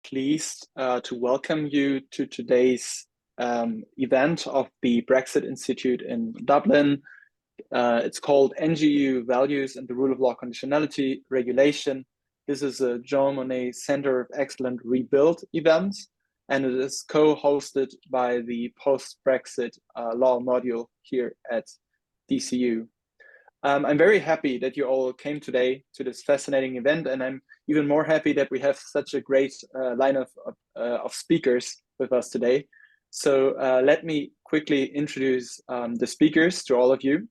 pleased to welcome you to today's event of the Brexit Institute in Dublin. It's called NGEU Values and the Rule of Law Conditionality Regulation. This is a Jean Monnet Center of Excellence Rebuild event, and it is co-hosted by the post-Brexit law module here at DCU. I'm very happy that you all came today to this fascinating event, and I'm even more happy that we have such a great line of speakers with us today. So let me quickly introduce the speakers to all of you.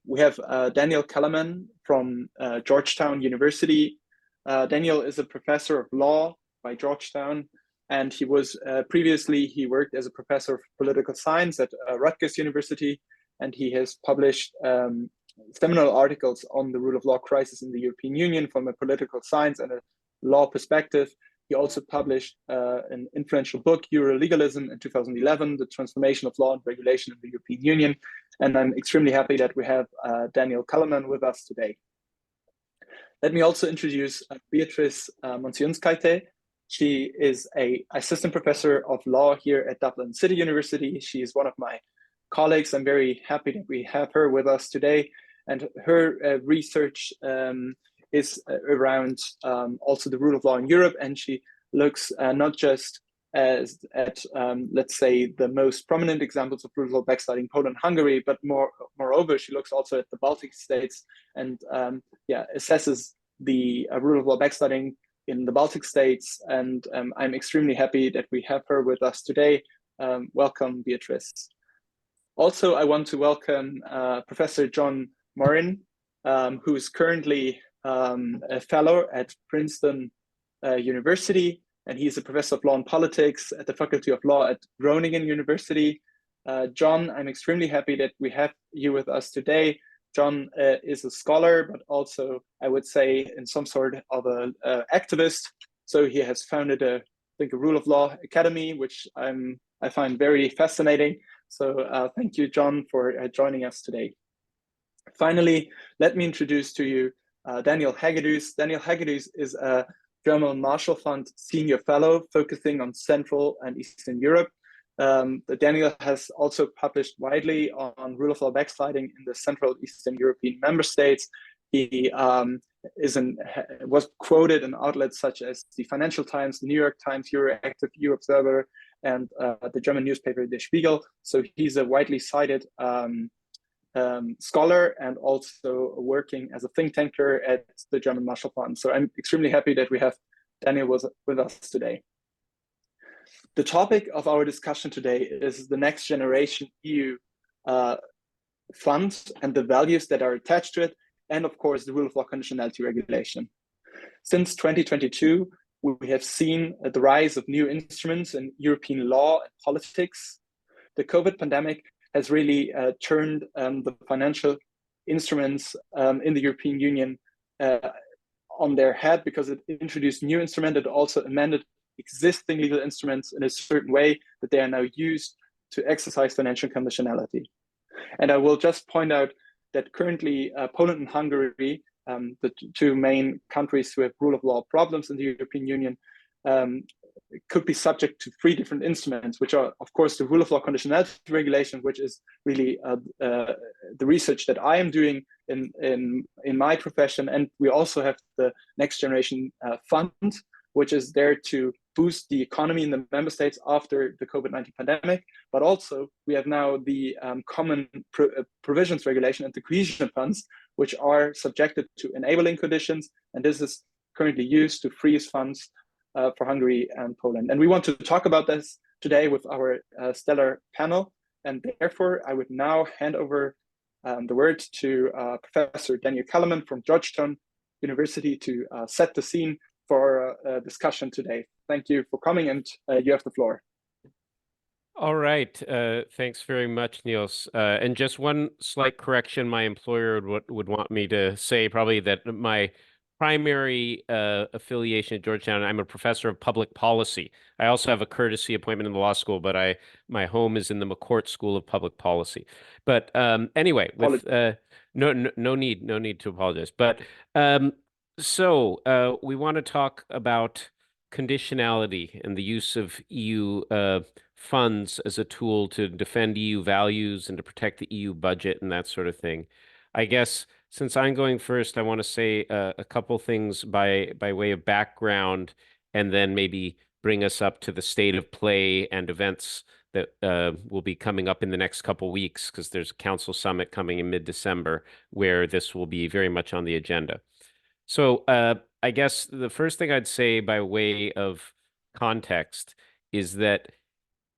We have Daniel Kellerman from Georgetown University. Daniel is a professor of law by Georgetown, and he was previously, he worked as a professor of political science at Rutgers University, and he has published seminal articles on the rule of law crisis in the European Union from a political science and a law perspective. He also published an influential book, Eurolegalism, in 2011, The Transformation of Law and Regulation in the European Union. And I'm extremely happy that we have Daniel Kellerman with us today. Let me also introduce Beatrice Monsiunskaite. She is an assistant professor of law here at Dublin City University. She is one of my colleagues. I'm very happy that we have her with us today. And her research is around also the rule of law in Europe. And she looks not just at, let's say, the most prominent examples of rule of law backsliding, Poland, Hungary, but moreover, she looks also at the Baltic states and assesses the rule of law backsliding in the Baltic states. And I'm extremely happy that we have her with us today. Welcome, Beatrice. Also, I want to welcome Professor John Morin, who is currently a fellow at Princeton University, and he's a professor of law and politics at the Faculty of Law at Groningen University. John, I'm extremely happy that we have you with us today. John is a scholar, but also, I would say, in some sort of an activist. So he has founded a rule of law academy, which I find very fascinating. So thank you, John, for joining us today. Finally, let me introduce to you Daniel Hagedus. Daniel Hagedus is a German Marshall Fund Senior Fellow focusing on Central and Eastern Europe. Daniel has also published widely on rule of law backsliding in the Central Eastern European member states. He was quoted in outlets such as the Financial Times, the New York Times, Euroactiv, EU Observer, and the German newspaper Der Spiegel. So he's a widely cited scholar and also working as a think tanker at the German Marshall Fund. So I'm extremely happy that we have Daniel with us today. The topic of our discussion today is the next generation EU fund and the values that are attached to it, and of course, the rule of law conditionality regulation. Since 2022, we have seen the rise of new instruments in European law and politics. The COVID pandemic has really turned the financial instruments in the European Union on their head because it introduced new instruments. It also amended existing legal instruments in a certain way that they are now used to exercise financial conditionality. And I will just point out that currently Poland and Hungary, the two main countries who have rule of law problems in the European Union, could be subject to 3 different instruments, which are, of course, the rule of law conditionality regulation, which is really the research that I am doing in my profession. And we also have the Next Generation Fund, which is there to boost the economy in the member states after the COVID-19 pandemic. But also we have now the common provisions regulation and the cohesion funds, which are subjected to enabling conditions. And this is currently used to freeze funds for Hungary and Poland. And we want to talk about this today with our stellar panel. And therefore, I would now hand over the word to Professor Daniel Kellerman from Georgetown University to set the scene for a discussion today. Thank you for coming, and you have the floor. All right. Thanks very much, Niels. And just one slight correction, my employer would want me to say probably that my primary affiliation at Georgetown, I'm a professor of public policy. I also have a courtesy appointment in the law school, but my home is in the McCourt School of Public Policy. But anyway, with no need to apologize. But so we want to talk about conditionality and the use of EU funds as a tool to defend EU values and to protect the EU budget and that sort of thing. I guess since I'm going first, I want to say a couple things by way of background, and then maybe bring us up to the state of play and events that will be coming up in the next couple weeks, because there's a council summit coming in mid-December where this will be very much on the agenda. So I guess the first thing I'd say by way of context is that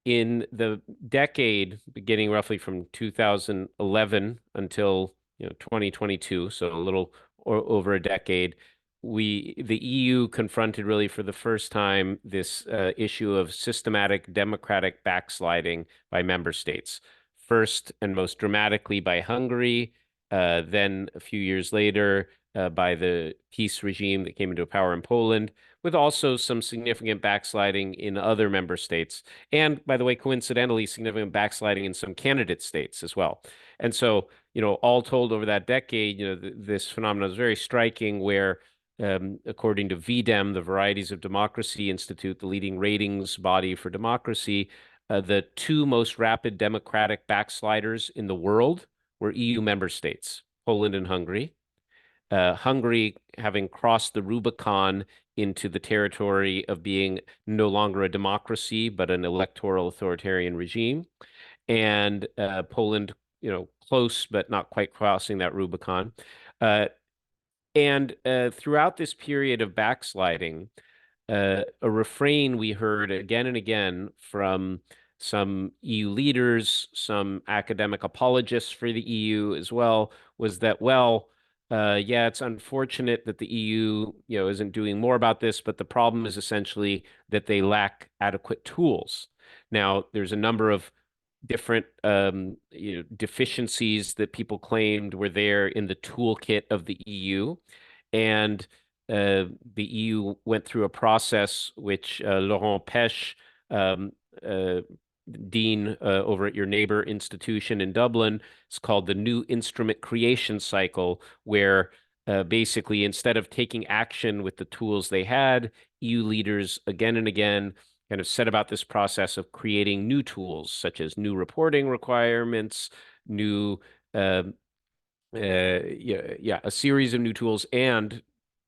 in the decade beginning roughly from 2011 until 2022, so a little over a decade, the EU confronted really for the first time this issue of systematic democratic backsliding by member states. First and most dramatically by Hungary, then a few years later by the peace regime that came into power in Poland, with also some significant backsliding in other member states. And by the way, coincidentally, significant backsliding in some candidate states as well. And so, all told over that decade, this phenomenon is very striking where, according to VDEM, the Varieties of Democracy Institute, the leading ratings body for democracy, the two most rapid democratic backsliders in the world were EU member states, Poland and Hungary. Hungary having crossed the Rubicon into the territory of being no longer a democracy, but an electoral authoritarian regime. And Poland, close, but not quite crossing that Rubicon. And throughout this period of backsliding, a refrain we heard again and again from some EU leaders, some academic apologists for the EU as well, was that, well, yeah, it's unfortunate that the EU, isn't doing more about this, but the problem is essentially that they lack adequate tools. Now, there's a number of different deficiencies that people claimed were there in the toolkit of the EU. And the EU went through a process which Laurent Pech, dean over at your neighbor institution in Dublin, it's called the New Instrument Creation Cycle, where basically instead of taking action with the tools they had, EU leaders again and again kind of set about this process of creating new tools, such as new reporting requirements, new a series of new tools. And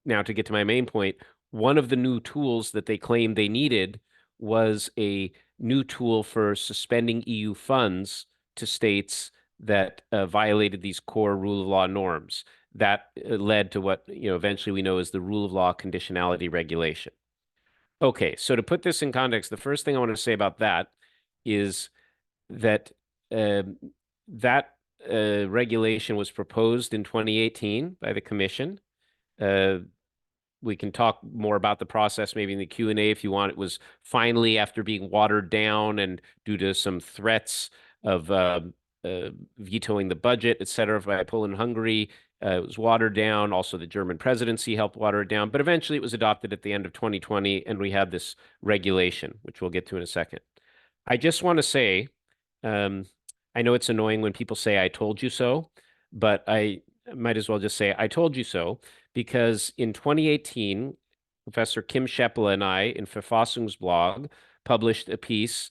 now to get to my main point, one of the new tools that they claimed they needed was a new tool for suspending EU funds to states that violated these core rule of law norms. That led to what eventually we know is the rule of law conditionality regulation. Okay, so to put this in context, the first thing I want to say about that is that that regulation was proposed in 2018 by the Commission. We can talk more about the process maybe in the Q&A if you want. It was finally, after being watered down and due to some threats of vetoing the budget, et cetera, by Poland and Hungary, it was watered down. Also, the German presidency helped water it down. But eventually, it was adopted at the end of 2020, and we had this regulation, which we'll get to in a second. I just want to say, I know it's annoying when people say, I told you so, but I might as well just say, I told you so, because in 2018, Professor Kim Scheppele and I, in Verfassungsblog, published a piece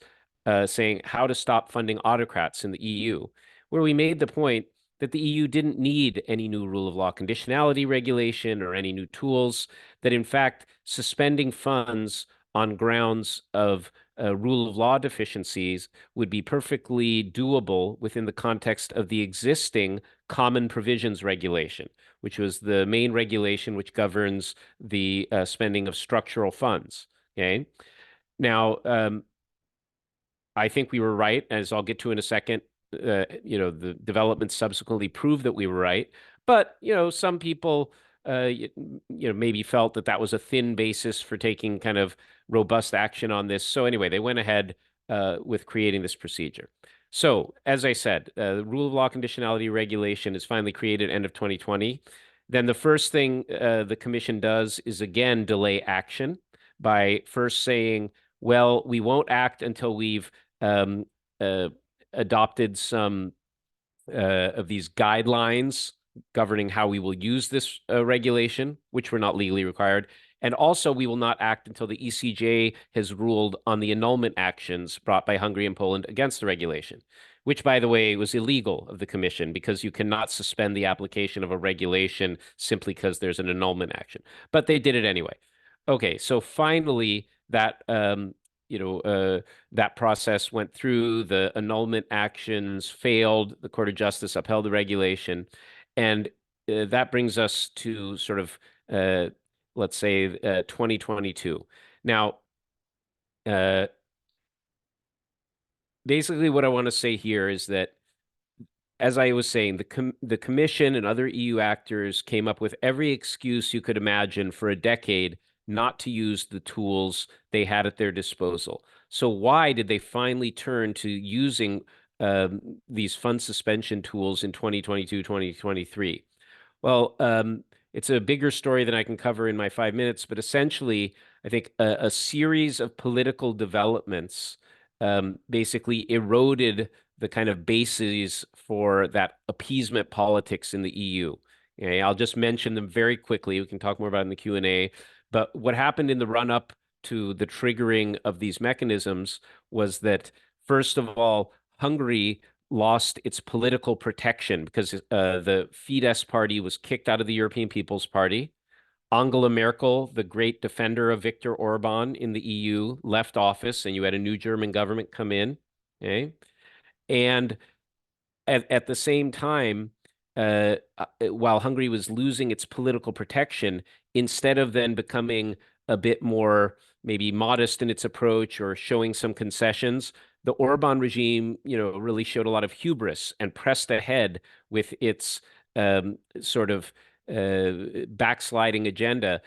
saying how to stop funding autocrats in the EU, where we made the point that the EU didn't need any new rule of law conditionality regulation or any new tools, that in fact, suspending funds on grounds of rule of law deficiencies would be perfectly doable within the context of the existing common provisions regulation, which was the main regulation which governs the spending of structural funds. Okay. Now, I think we were right, as I'll get to in a second. The developments subsequently proved that we were right. But, some people, maybe felt that that was a thin basis for taking kind of robust action on this. So anyway, they went ahead with creating this procedure. So as I said, the rule of law conditionality regulation is finally created end of 2020. Then the first thing the commission does is again delay action by first saying, well, we won't act until we've adopted some of these guidelines governing how we will use this regulation, which were not legally required. And also, we will not act until the ECJ has ruled on the annulment actions brought by Hungary and Poland against the regulation, which, by the way, was illegal of the Commission because you cannot suspend the application of a regulation simply because there's an annulment action. But they did it anyway. Okay, so finally, that process went through. The annulment actions failed. The Court of Justice upheld the regulation, and that brings us to sort of let's say 2022. Now, basically, what I want to say here is that, as I was saying, the Commission and other EU actors came up with every excuse you could imagine for a decade not to use the tools they had at their disposal. So why did they finally turn to using these fund suspension tools in 2022, 2023? Well, it's a bigger story than I can cover in my 5 minutes, but essentially, I think a series of political developments basically eroded the kind of bases for that appeasement politics in the EU. Okay, I'll just mention them very quickly. We can talk more about it in the Q&A. But what happened in the run-up to the triggering of these mechanisms was that, first of all, Hungary lost its political protection because the Fidesz party was kicked out of the European People's Party. Angela Merkel, the great defender of Viktor Orban in the EU, left office, and you had a new German government come in. Okay, and at the same time, while Hungary was losing its political protection, instead of then becoming a bit more maybe modest in its approach or showing some concessions, the Orban regime, really showed a lot of hubris and pressed ahead with its sort of backsliding agenda,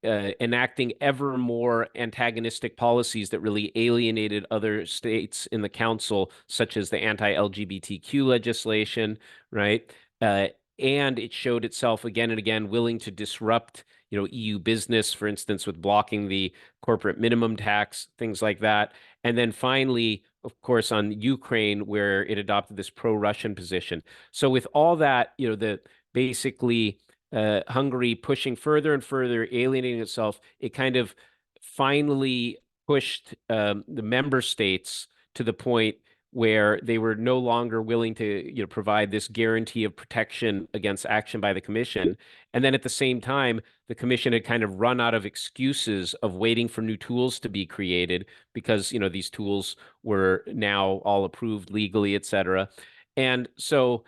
enacting ever more antagonistic policies that really alienated other states in the council, such as the anti-LGBTQ legislation, right? And it showed itself again and again willing to disrupt, EU business, for instance, with blocking the corporate minimum tax, things like that. And then finally, of course, on Ukraine, where it adopted this pro-Russian position. So with all that, basically Hungary pushing further and further, alienating itself, it kind of finally pushed the member states to the point where they were no longer willing to provide this guarantee of protection against action by the Commission. And then at the same time, the Commission had kind of run out of excuses of waiting for new tools to be created because these tools were now all approved legally, et cetera. And so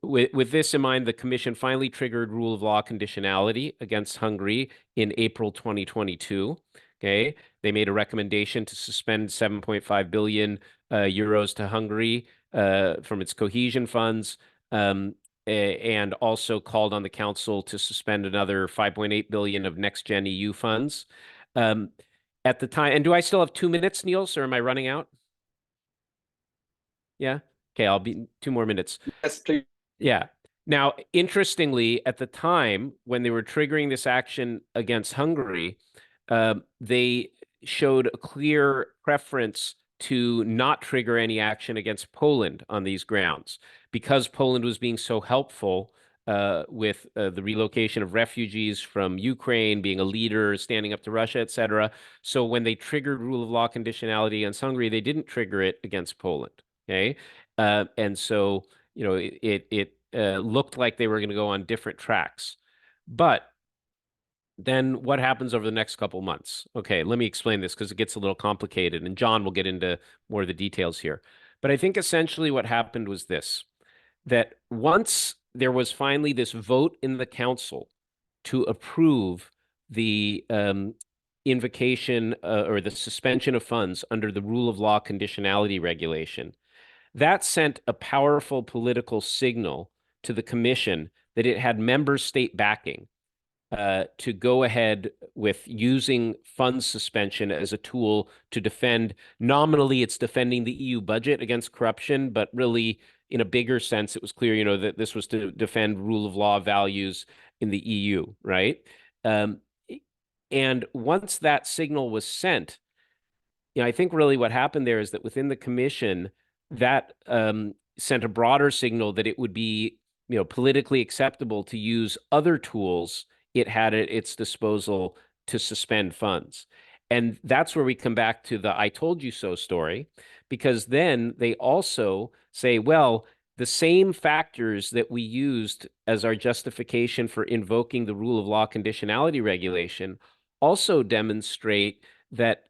with this in mind, the Commission finally triggered rule of law conditionality against Hungary in April 2022. Okay, they made a recommendation to suspend 7.5 billion euros to Hungary from its cohesion funds, and also called on the Council to suspend another 5.8 billion of Next Gen EU funds. At the time, and do I still have 2 minutes, Niels, or am I running out? Yeah. Okay, I'll be 2 more minutes. Yes, please. Yeah. Now, interestingly, at the time when they were triggering this action against Hungary, they showed a clear preference to not trigger any action against Poland on these grounds because Poland was being so helpful with the relocation of refugees from Ukraine, being a leader, standing up to Russia, et cetera. So when they triggered rule of law conditionality against Hungary, they didn't trigger it against Poland. Okay, and so it looked like they were going to go on different tracks, but then what happens over the next couple months? Okay, let me explain this because it gets a little complicated, and John will get into more of the details here. But I think essentially what happened was this, that once there was finally this vote in the council to approve the invocation or the suspension of funds under the rule of law conditionality regulation, that sent a powerful political signal to the Commission that it had member state backing to go ahead with using fund suspension as a tool to defend. Nominally, it's defending the EU budget against corruption, but really, in a bigger sense, it was clear, that this was to defend rule of law values in the EU, right? And once that signal was sent, I think really what happened there is that within the Commission, that sent a broader signal that it would be, politically acceptable to use other tools it had at its disposal to suspend funds. And that's where we come back to the I told you so story, because then they also say, well, the same factors that we used as our justification for invoking the rule of law conditionality regulation also demonstrate that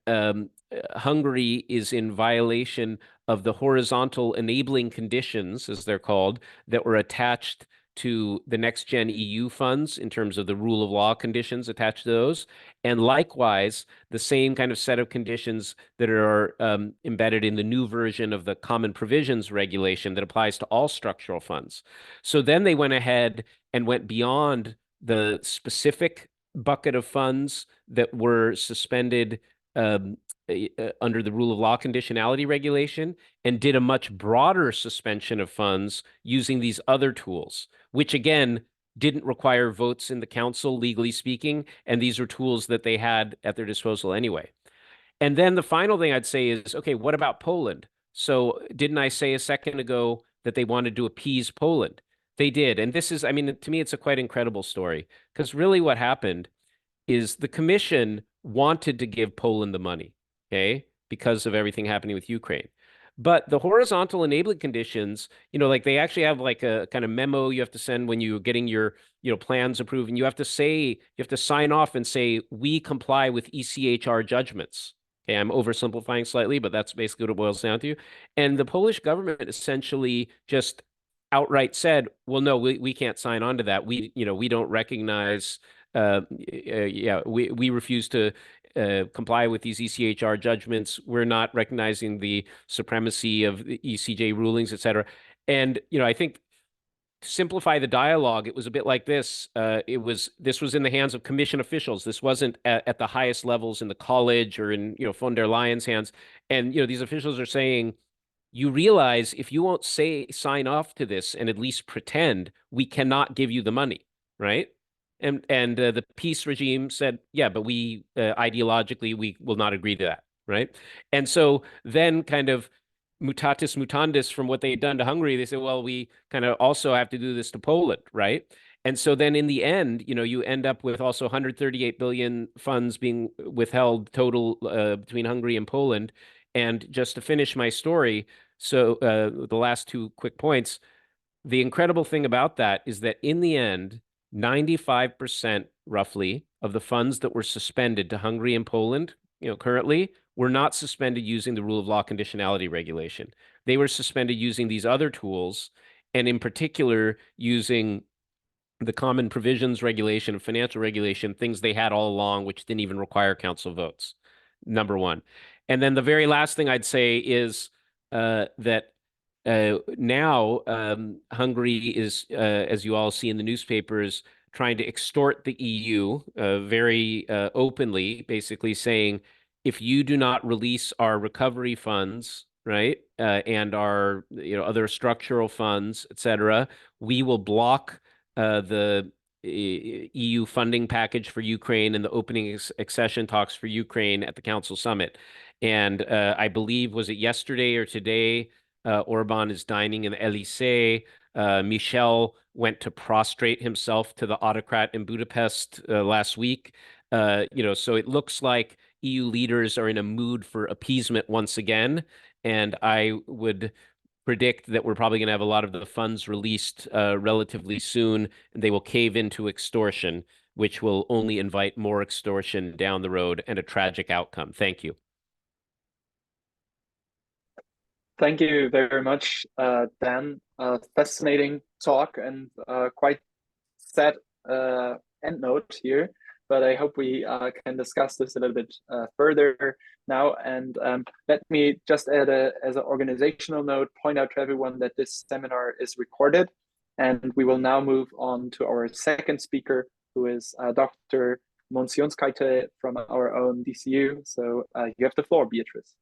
Hungary is in violation of the horizontal enabling conditions, as they're called, that were attached to the next gen EU funds in terms of the rule of law conditions attached to those. And likewise, the same kind of set of conditions that are embedded in the new version of the Common Provisions Regulation that applies to all structural funds. So then they went ahead and went beyond the specific bucket of funds that were suspended under the rule of law conditionality regulation and did a much broader suspension of funds using these other tools, which again didn't require votes in the council, legally speaking, and these are tools that they had at their disposal anyway. And then the final thing I'd say is, okay, what about Poland? So didn't I say a second ago that they wanted to appease Poland? They did. And this is, I mean, to me, it's a quite incredible story because really what happened is the commission wanted to give Poland the money, okay, because of everything happening with Ukraine. But the horizontal enabling conditions, like they actually have like a kind of memo you have to send when you're getting your, plans approved, and you have to sign off and say, we comply with ECHR judgments. Okay, I'm oversimplifying slightly, but that's basically what it boils down to. And the Polish government essentially just outright said, well, no, we can't sign on to that. We don't recognize we refuse to comply with these ECHR judgments. We're not recognizing the supremacy of the ECJ rulings, et cetera. And, I think to simplify the dialogue, it was a bit like this. This was in the hands of commission officials. This wasn't at the highest levels in the college or in, von der Leyen's hands. And, these officials are saying, you realize if you won't sign off to this and at least pretend, we cannot give you the money, right? And the peace regime said, yeah, but we ideologically we will not agree to that, right? And so then kind of mutatis mutandis from what they had done to Hungary, they said, well, we kind of also have to do this to Poland, right? And so then in the end, you end up with also 138 billion funds being withheld total between Hungary and Poland. And just to finish my story, so the last two quick points, the incredible thing about that is that in the end, 95% roughly of the funds that were suspended to Hungary and Poland, currently were not suspended using the rule of law conditionality regulation. They were suspended using these other tools, and in particular using the common provisions regulation, financial regulation, things they had all along, which didn't even require council votes. Number one. And then the very last thing I'd say is that now Hungary is, as you all see in the newspapers, trying to extort the EU very openly, basically saying, if you do not release our recovery funds, right, and our other structural funds, et cetera, we will block the EU funding package for Ukraine and the opening accession talks for Ukraine at the Council Summit. And I believe, was it yesterday or today, Orban is dining in the Elysee. Michel went to prostrate himself to the autocrat in Budapest last week. So it looks like EU leaders are in a mood for appeasement once again. And I would predict that we're probably going to have a lot of the funds released relatively soon, and they will cave into extortion, which will only invite more extortion down the road and a tragic outcome. Thank you. Thank you very much, Dan. Fascinating talk and quite sad end note here, but I hope we can discuss this a little bit further now. And let me just add as an organizational note, point out to everyone that this seminar is recorded, and we will now move on to our second speaker, who is Dr. Monsionskaite from our own DCU. So you have the floor, Beatrice.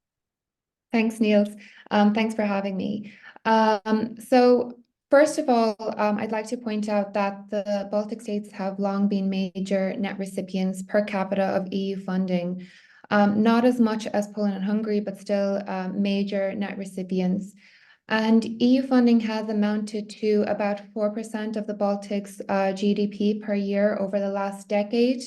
Thanks, Niels. Thanks for having me. So first of all, I'd like to point out that the Baltic states have long been major net recipients per capita of EU funding. Not as much as Poland and Hungary, but still major net recipients. And EU funding has amounted to about 4% of the Baltics' GDP per year over the last decade.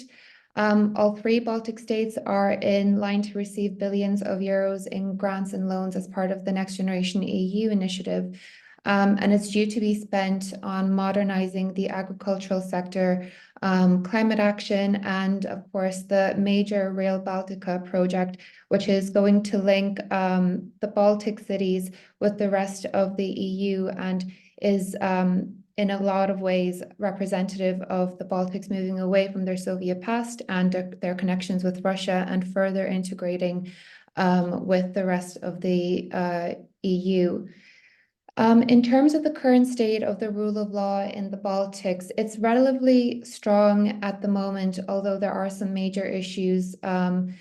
All three Baltic states are in line to receive billions of euros in grants and loans as part of the Next Generation EU initiative. And it's due to be spent on modernizing the agricultural sector, climate action, and of course the major Rail Baltica project, which is going to link the Baltic cities with the rest of the EU and is in a lot of ways representative of the Baltics moving away from their Soviet past and their connections with Russia and further integrating with the rest of the EU. In terms of the current state of the rule of law in the Baltics, it's relatively strong at the moment, although there are some major issues and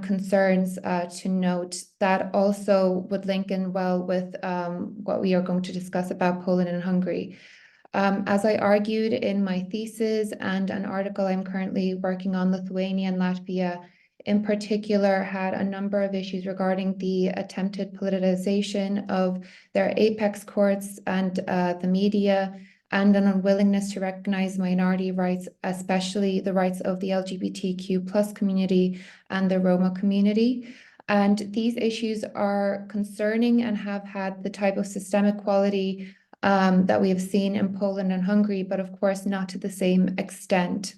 concerns to note that also would link in well with what we are going to discuss about Poland and Hungary. As I argued in my thesis and an article I'm currently working on, Lithuania and Latvia in particular had a number of issues regarding the attempted politicization of their apex courts and the media, and an unwillingness to recognize minority rights, especially the rights of the LGBTQ plus community and the Roma community. And these issues are concerning and have had the type of systemic quality that we have seen in Poland and Hungary, but of course not to the same extent.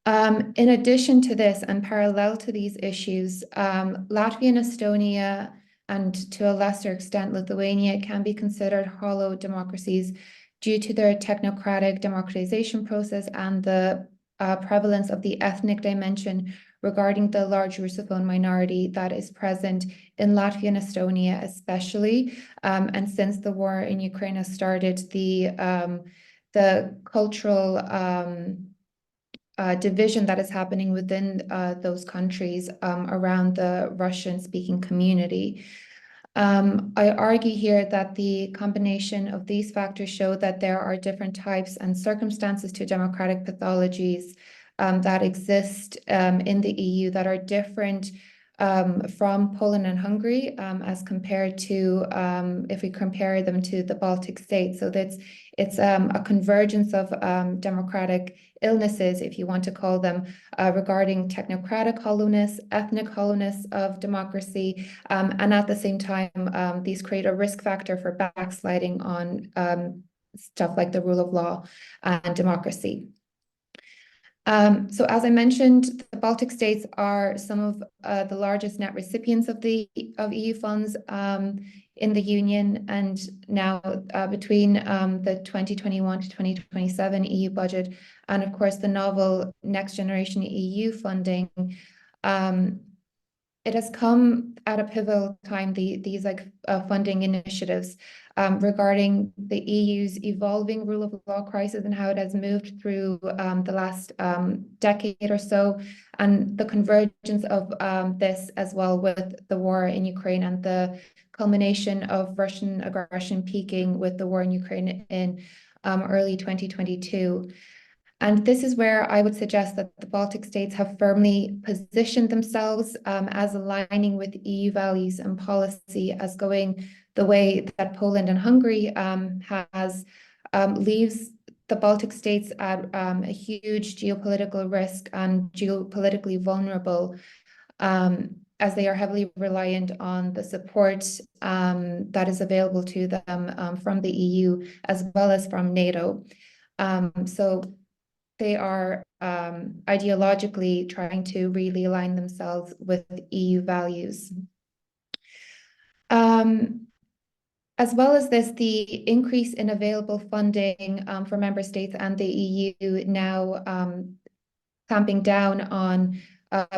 In addition to this, and parallel to these issues, Latvia and Estonia, and to a lesser extent Lithuania, can be considered hollow democracies due to their technocratic democratization process and the prevalence of the ethnic dimension regarding the large Russophone minority that is present in Latvia and Estonia especially. And since the war in Ukraine has started, the cultural division that is happening within those countries around the Russian-speaking community. I argue here that the combination of these factors show that there are different types and circumstances to democratic pathologies that exist in the EU that are different from Poland and Hungary as compared to if we compare them to the Baltic states. So it's a convergence of democratic illnesses, if you want to call them, regarding technocratic hollowness, ethnic hollowness of democracy, and at the same time, these create a risk factor for backsliding on stuff like the rule of law and democracy. So as I mentioned, the Baltic states are some of the largest net recipients of EU funds in the Union, and now between the 2021 to 2027 EU budget and of course the novel Next Generation EU funding, it has come at a pivotal time, these funding initiatives regarding the EU's evolving rule of law crisis and how it has moved through the last decade or so, and the convergence of this as well with the war in Ukraine and the culmination of Russian aggression peaking with the war in Ukraine in early 2022. And this is where I would suggest that the Baltic states have firmly positioned themselves as aligning with EU values and policy as going the way that Poland and Hungary has, leaves the Baltic states at a huge geopolitical risk and geopolitically vulnerable as they are heavily reliant on the support that is available to them from the EU as well as from NATO. So they are ideologically trying to really align themselves with EU values. As well as this, the increase in available funding for member states and the EU now clamping down on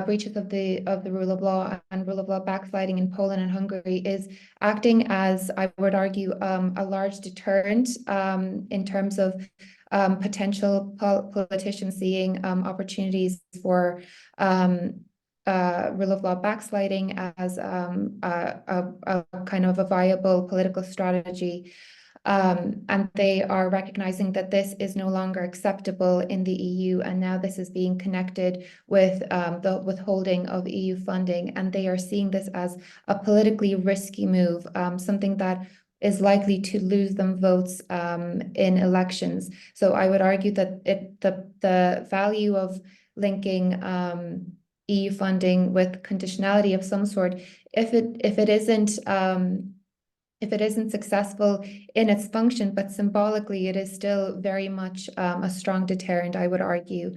breaches of the rule of law and rule of law backsliding in Poland and Hungary is acting as, I would argue, a large deterrent in terms of potential politicians seeing opportunities for rule of law backsliding as a kind of a viable political strategy. And they are recognizing that this is no longer acceptable in the EU, and now this is being connected with the withholding of EU funding, and they are seeing this as a politically risky move, something that is likely to lose them votes in elections. So I would argue that the value of linking EU funding with conditionality of some sort, if it isn't successful in its function, but symbolically it is still very much a strong deterrent, I would argue,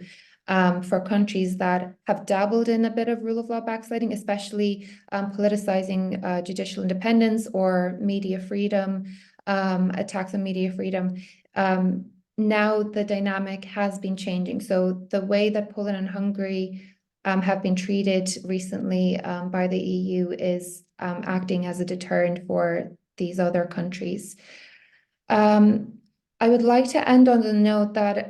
for countries that have dabbled in a bit of rule of law backsliding, especially politicizing judicial independence or media freedom, attacks on media freedom. Now the dynamic has been changing. So the way that Poland and Hungary have been treated recently by the EU is acting as a deterrent for these other countries. I would like to end on the note that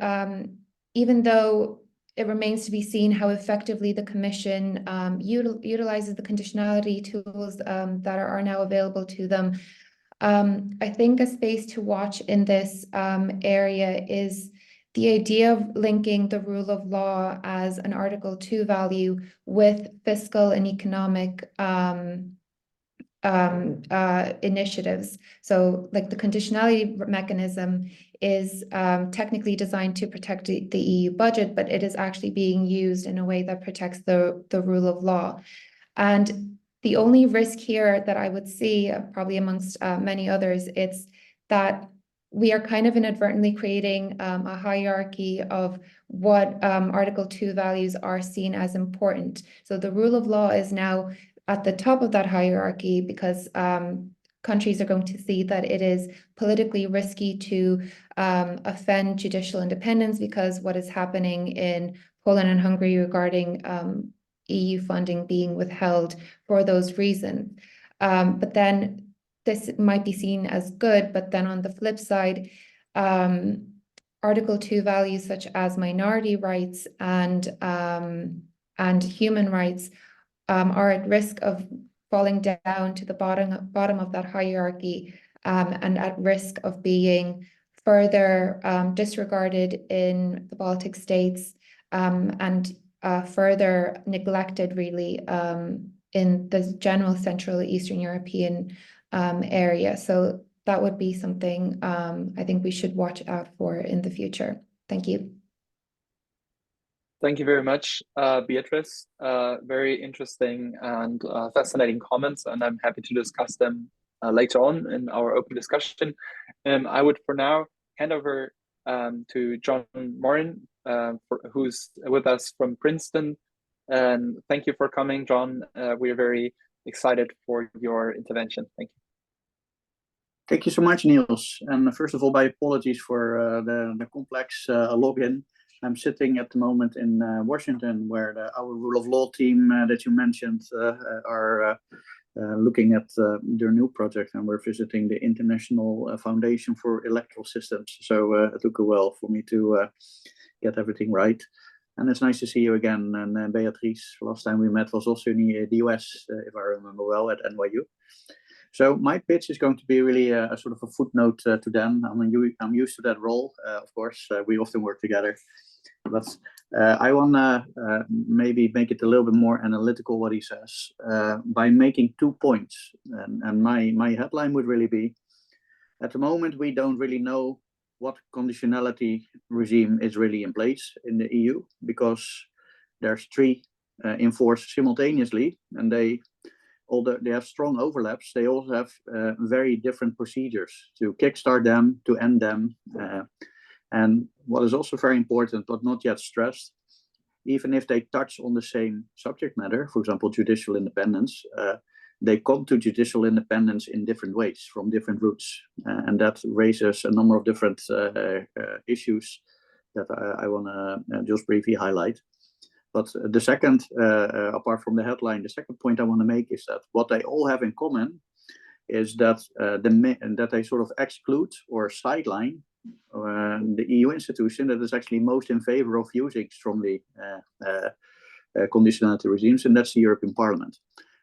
even though it remains to be seen how effectively the Commission utilizes the conditionality tools that are now available to them, I think a space to watch in this area is the idea of linking the rule of law as an Article 2 value with fiscal and economic initiatives. So like the conditionality mechanism is technically designed to protect the EU budget, but it is actually being used in a way that protects the rule of law. And the only risk here that I would see, probably amongst many others, it's that we are kind of inadvertently creating a hierarchy of what Article 2 values are seen as important. So the rule of law is now at the top of that hierarchy because countries are going to see that it is politically risky to offend judicial independence because what is happening in Poland and Hungary regarding EU funding being withheld for those reasons. But then this might be seen as good, but then on the flip side, Article 2 values such as minority rights and human rights are at risk of falling down to the bottom of that hierarchy and at risk of being further disregarded in the Baltic states and further neglected really in the general Central Eastern European area. So that would be something I think we should watch out for in the future. Thank you. Thank you very much, Beatrice. Very interesting and fascinating comments, and I'm happy to discuss them later on in our open discussion. I would for now hand over to John Morin, who's with us from Princeton. And thank you for coming, John. We're very excited for your intervention. Thank you. Thank you so much, Niels. And first of all, my apologies for the complex login. I'm sitting at the moment in Washington, where our rule of law team that you mentioned are looking at their new project, and we're visiting the International Foundation for Electoral Systems. So it took a while for me to get everything right. And it's nice to see you again. And Beatrice, last time we met was also in the US, if I remember well, at NYU. So my pitch is going to be really a sort of a footnote to Dan. I mean, I'm used to that role, of course. We often work together. But I want to maybe make it a little bit more analytical, what he says, by making 2 points. And my headline would really be, at the moment, we don't really know what conditionality regime is really in place in the EU, because there's 3 in force simultaneously, and although they have strong overlaps, they also have very different procedures to kickstart them, to end them. And what is also very important, but not yet stressed, even if they touch on the same subject matter, for example, judicial independence, they come to judicial independence in different ways, from different routes. And that raises a number of different issues that I want to just briefly highlight. But the second, apart from the headline, the second point I want to make is that what they all have in common is that that they sort of exclude or sideline the EU institution that is actually most in favor of using strongly conditionality regimes, and that's the European Parliament.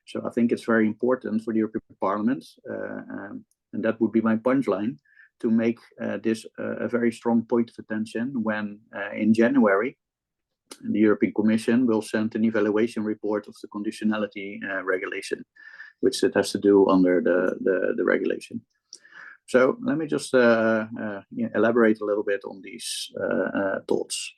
So I think it's very important for the European Parliament, and that would be my punchline, to make this a very strong point of attention when in January, the European Commission will send an evaluation report of the conditionality regulation, which it has to do under the regulation. So let me just elaborate a little bit on these thoughts.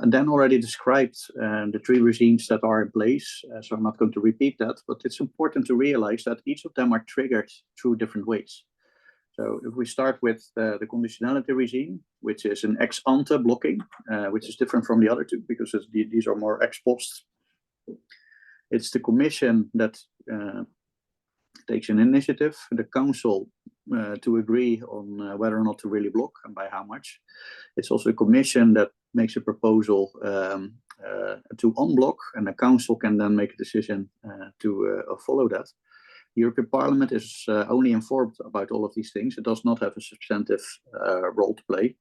Dan already described the three regimes that are in place, so I'm not going to repeat that, but it's important to realize that each of them are triggered through different ways. So if we start with the conditionality regime, which is an ex ante blocking, which is different from the other two because these are more ex post. It's the commission that takes an initiative, the council to agree on whether or not to really block and by how much. It's also a commission that makes a proposal to unblock, and the council can then make a decision to follow that. The European Parliament is only informed about all of these things. It does not have a substantive role to play.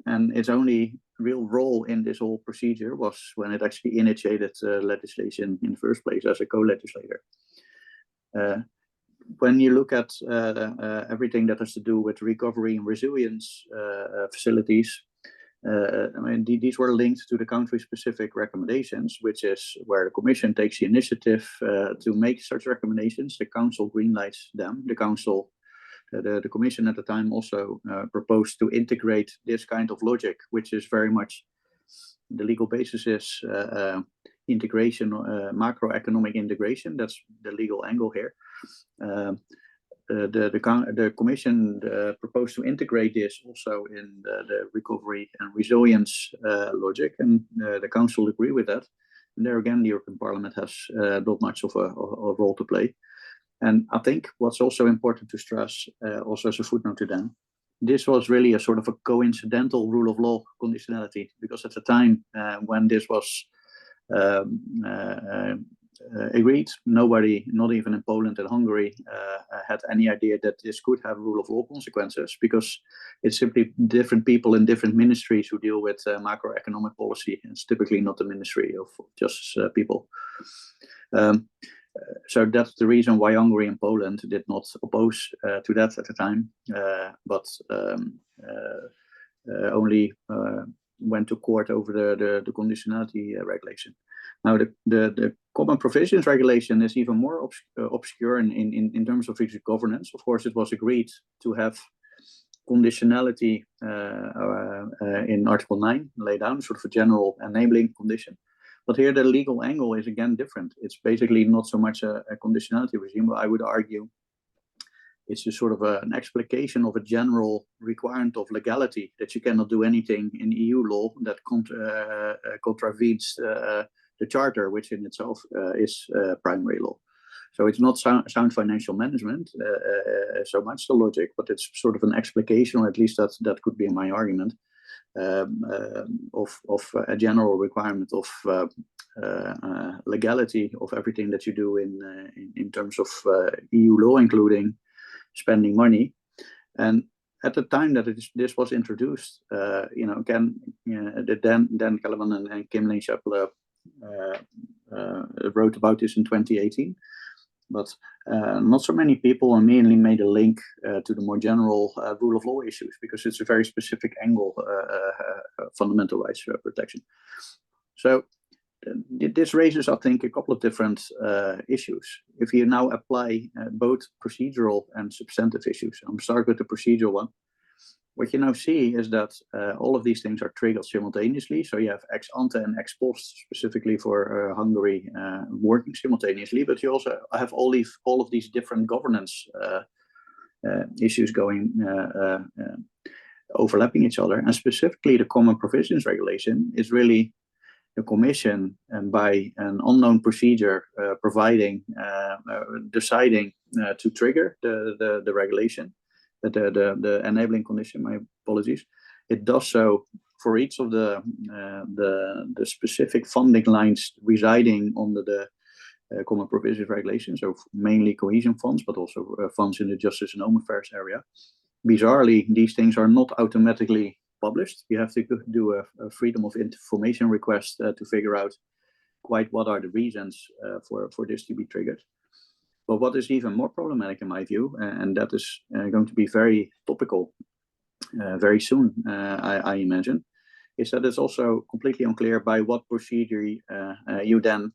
And its only real role in this whole procedure was when it actually initiated legislation in the first place as a co-legislator. When you look at everything that has to do with recovery and resilience facilities, I mean, these were linked to the country-specific recommendations, which is where the Commission takes the initiative to make such recommendations. The Council greenlights them. The Commission at the time also proposed to integrate this kind of logic, which is very much the legal basis is integration, macroeconomic integration. That's the legal angle here. The Commission proposed to integrate this also in the recovery and resilience logic, and the Council agree with that. And there again, the European Parliament has not much of a role to play. And I think what's also important to stress, also as a footnote to them, this was really a sort of a coincidental rule of law conditionality, because at the time when this was agreed, nobody, not even in Poland and Hungary, had any idea that this could have rule of law consequences, because it's simply different people in different ministries who deal with macroeconomic policy. It's typically not the Ministry of Justice people. So that's the reason why Hungary and Poland did not oppose to that at the time, but only went to court over the conditionality regulation. Now, the Common Provisions Regulation is even more obscure in terms of its governance. Of course, it was agreed to have conditionality in Article 9 laid down, sort of a general enabling condition. But here the legal angle is again different. It's basically not so much a conditionality regime, but I would argue it's just sort of an explication of a general requirement of legality, that you cannot do anything in EU law that contravenes the Charter, which in itself is primary law. So it's not sound financial management so much the logic, but it's sort of an explication, or at least that could be my argument, of a general requirement of legality of everything that you do in terms of EU law, including spending money. And at the time that this was introduced, again, Dan Kellerman and Kim Lane-Chappell wrote about this in 2018. But not so many people immediately made a link to the more general rule of law issues, because it's a very specific angle, fundamental rights protection. So this raises, I think, a couple of different issues. If you now apply both procedural and substantive issues, I'm start with the procedural one. What you now see is that all of these things are triggered simultaneously. So you have ex ante and ex post, specifically for Hungary, working simultaneously. But you also have all of these different governance issues going overlapping each other. And specifically, the Common Provisions Regulation is really the Commission, and by an unknown procedure, deciding to trigger the regulation. The enabling condition, my apologies. It does so for each of the specific funding lines residing under the Common Provisions Regulation, so mainly cohesion funds, but also funds in the justice and home affairs area. Bizarrely, these things are not automatically published. You have to do a freedom of information request to figure out quite what are the reasons for this to be triggered. But what is even more problematic in my view, and that is going to be very topical very soon, I imagine, is that it's also completely unclear by what procedure you then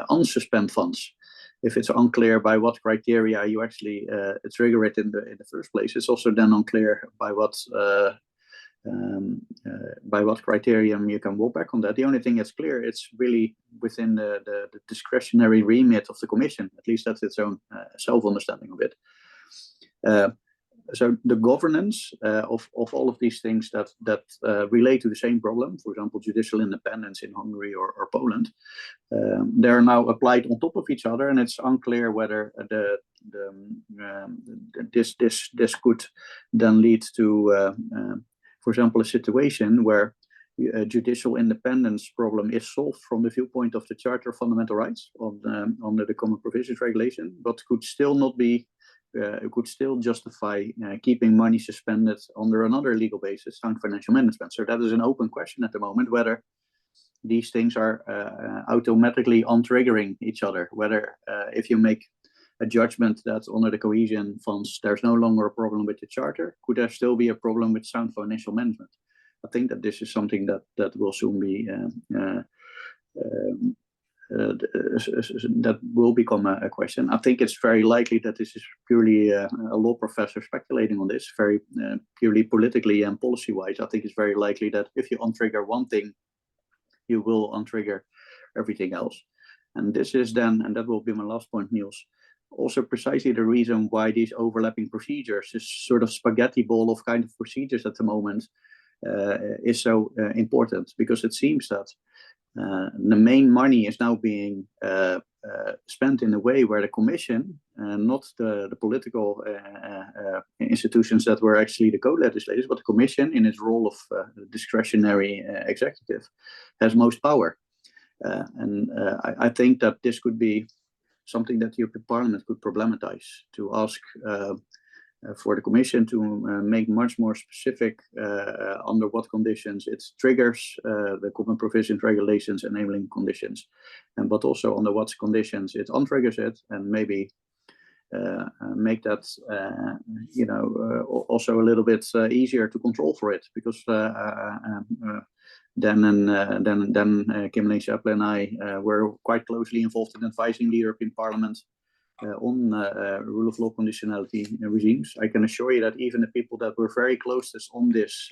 unsuspend funds. If it's unclear by what criteria you actually trigger it in the first place, it's also then unclear by what by what criterion you can walk back on that. The only thing that's clear, it's really within the discretionary remit of the Commission. At least that's its own self-understanding of it. So the governance of all of these things that relate to the same problem, for example, judicial independence in Hungary or Poland, they're now applied on top of each other, and it's unclear whether this could then lead to, for example, a situation where a judicial independence problem is solved from the viewpoint of the Charter of Fundamental Rights under the Common Provisions Regulation, but could still not be. It could still justify keeping money suspended under another legal basis, sound financial management. So that is an open question at the moment, whether these things are automatically untriggering each other, whether if you make a judgment that under the cohesion funds, there's no longer a problem with the Charter, could there still be a problem with sound financial management? I think that this is something that will soon be that will become a question. I think it's very likely that this is purely a law professor speculating on this, very purely politically and policy-wise. I think it's very likely that if you untrigger one thing, you will untrigger everything else. And this is then, and that will be my last point, Niels, also precisely the reason why these overlapping procedures, this sort of spaghetti ball of kind of procedures at the moment, is so important, because it seems that the main money is now being spent in a way where the Commission, not the political institutions that were actually the co-legislators, but the Commission, in its role of discretionary executive, has most power. And I think that this could be something that the European Parliament could problematize, to ask for the Commission to make much more specific under what conditions it triggers the Common Provisions Regulations enabling conditions, but also under what conditions it untriggers it, and maybe make that also a little bit easier to control for it, because then Kim Chaplin and I were quite closely involved in advising the European Parliament on rule of law conditionality regimes. I can assure you that even the people that were very close to us on this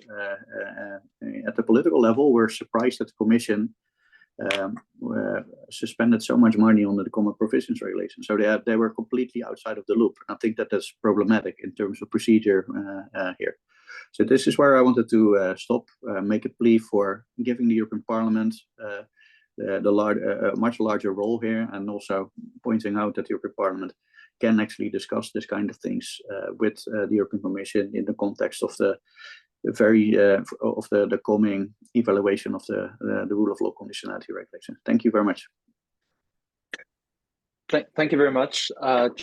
at the political level were surprised that the Commission suspended so much money under the Common Provisions Regulation. So they were completely outside of the loop. I think that that's problematic in terms of procedure here. So this is where I wanted to stop, make a plea for giving the European Parliament the much larger role here, and also pointing out that the European Parliament can actually discuss this kind of things with the European Commission in the context of the the coming evaluation of the rule of law conditionality regulation. Thank you very much. Thank you very much,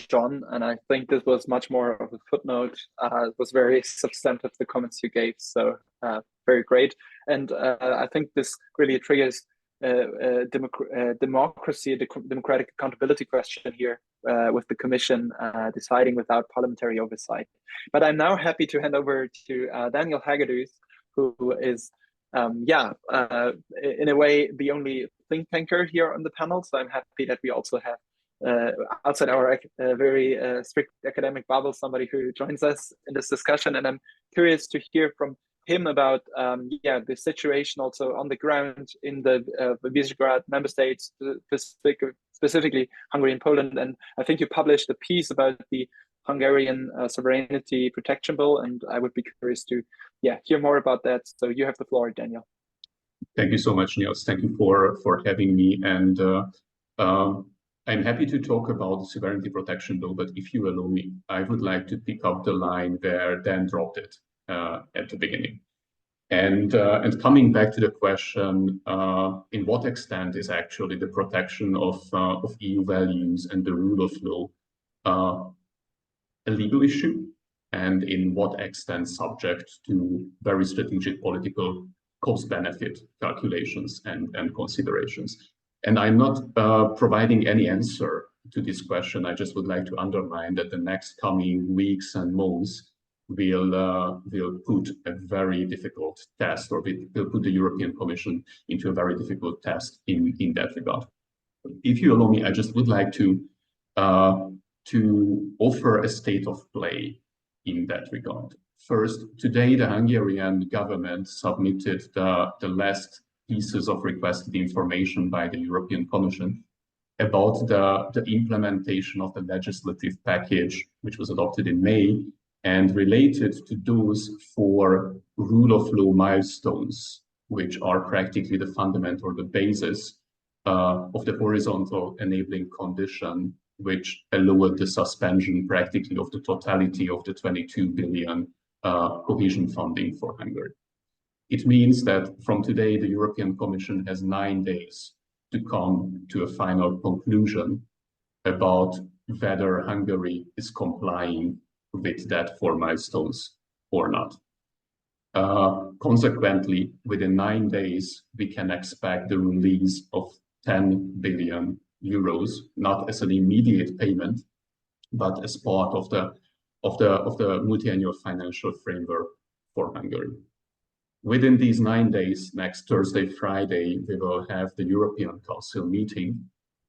John. And I think this was much more of a footnote. It was very substantive, the comments you gave. So very great. And I think this really triggers democracy, the democratic accountability question here with the Commission deciding without parliamentary oversight. But I'm now happy to hand over to Daniel Hagedus, who is, in a way, the only think tanker here on the panel. So I'm happy that we also have outside our very strict academic bubble, somebody who joins us in this discussion. And I'm curious to hear from him about the situation also on the ground in the Visegrad member states, specifically Hungary and Poland. And I think you published a piece about the Hungarian sovereignty protection bill, and I would be curious to hear more about that. So you have the floor, Daniel. Thank you so much, Niels. Thank you for having me. And I'm happy to talk about the sovereignty protection bill, but if you allow me, I would like to pick up the line where Dan dropped it at the beginning. And coming back to the question, in what extent is actually the protection of EU values and the rule of law a legal issue, and in what extent subject to very strategic political cost-benefit calculations and considerations. And I'm not providing any answer to this question. I just would like to underline that the next coming weeks and months will put a very difficult test, or will put the European Commission into a very difficult test in that regard. If you allow me, I just would like to offer a state of play in that regard. First, today the Hungarian government submitted the last pieces of requested information by the European Commission about the implementation of the legislative package, which was adopted in May, and related to those 4 rule of law milestones, which are practically the fundament or the basis of the horizontal enabling condition, which allowed the suspension practically of the totality of the 22 billion cohesion funding for Hungary. It means that from today, the European Commission has 9 days to come to a final conclusion about whether Hungary is complying with that 4 milestones or not. Consequently, within 9 days, we can expect the release of 10 billion euros, not as an immediate payment, but as part of the multi-annual financial framework for Hungary. Within these 9 days, next Thursday, Friday, we will have the European Council meeting,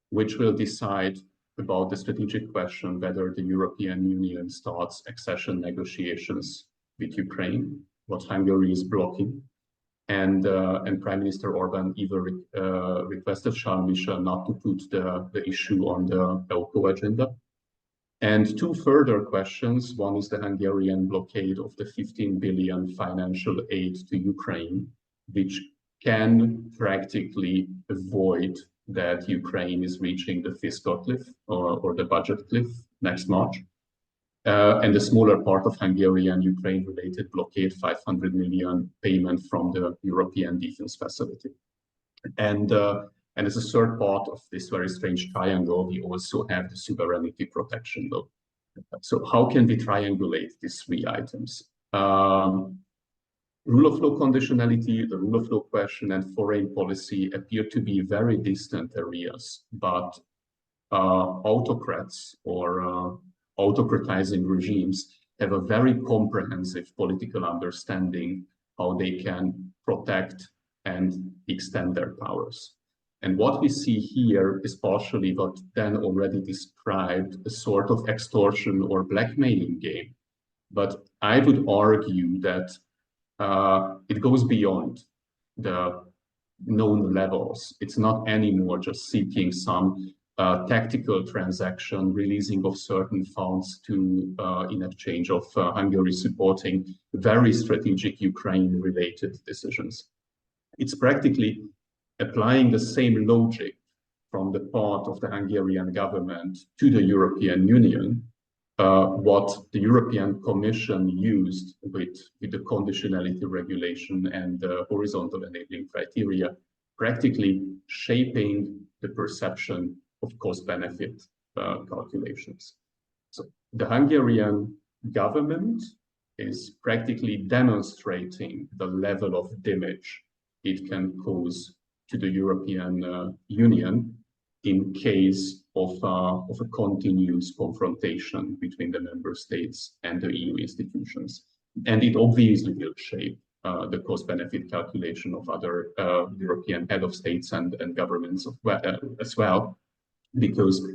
which will decide about the strategic question whether the European Union starts accession negotiations with Ukraine, what Hungary is blocking. And Prime Minister Orban even requested Charles Michel not to put the issue on the EUCO agenda. And 2 further questions. One is the Hungarian blockade of the 15 billion financial aid to Ukraine, which can practically avoid that Ukraine is reaching the fiscal cliff or the budget cliff next March. And the smaller part of Hungarian Ukraine-related blockade, 500 million payment from the European Defense Facility. And as a third part of this very strange triangle, we also have the sovereignty protection law. So how can we triangulate these 3 items? Rule of law conditionality, the rule of law question, and foreign policy appear to be very distant areas, but autocrats or autocratizing regimes have a very comprehensive political understanding how they can protect and extend their powers. And what we see here is partially what Dan already described, a sort of extortion or blackmailing game. But I would argue that it goes beyond the known levels. It's not anymore just seeking some tactical transaction, releasing of certain funds to in exchange of Hungary supporting very strategic Ukraine-related decisions. It's practically applying the same logic from the part of the Hungarian government to the European Union, what the European Commission used with the conditionality regulation and the horizontal enabling criteria, practically shaping the perception of cost-benefit calculations. So the Hungarian government is practically demonstrating the level of damage it can cause to the European Union in case of a continuous confrontation between the member states and the EU institutions. And it obviously will shape the cost-benefit calculation of other European head of states and governments as well, because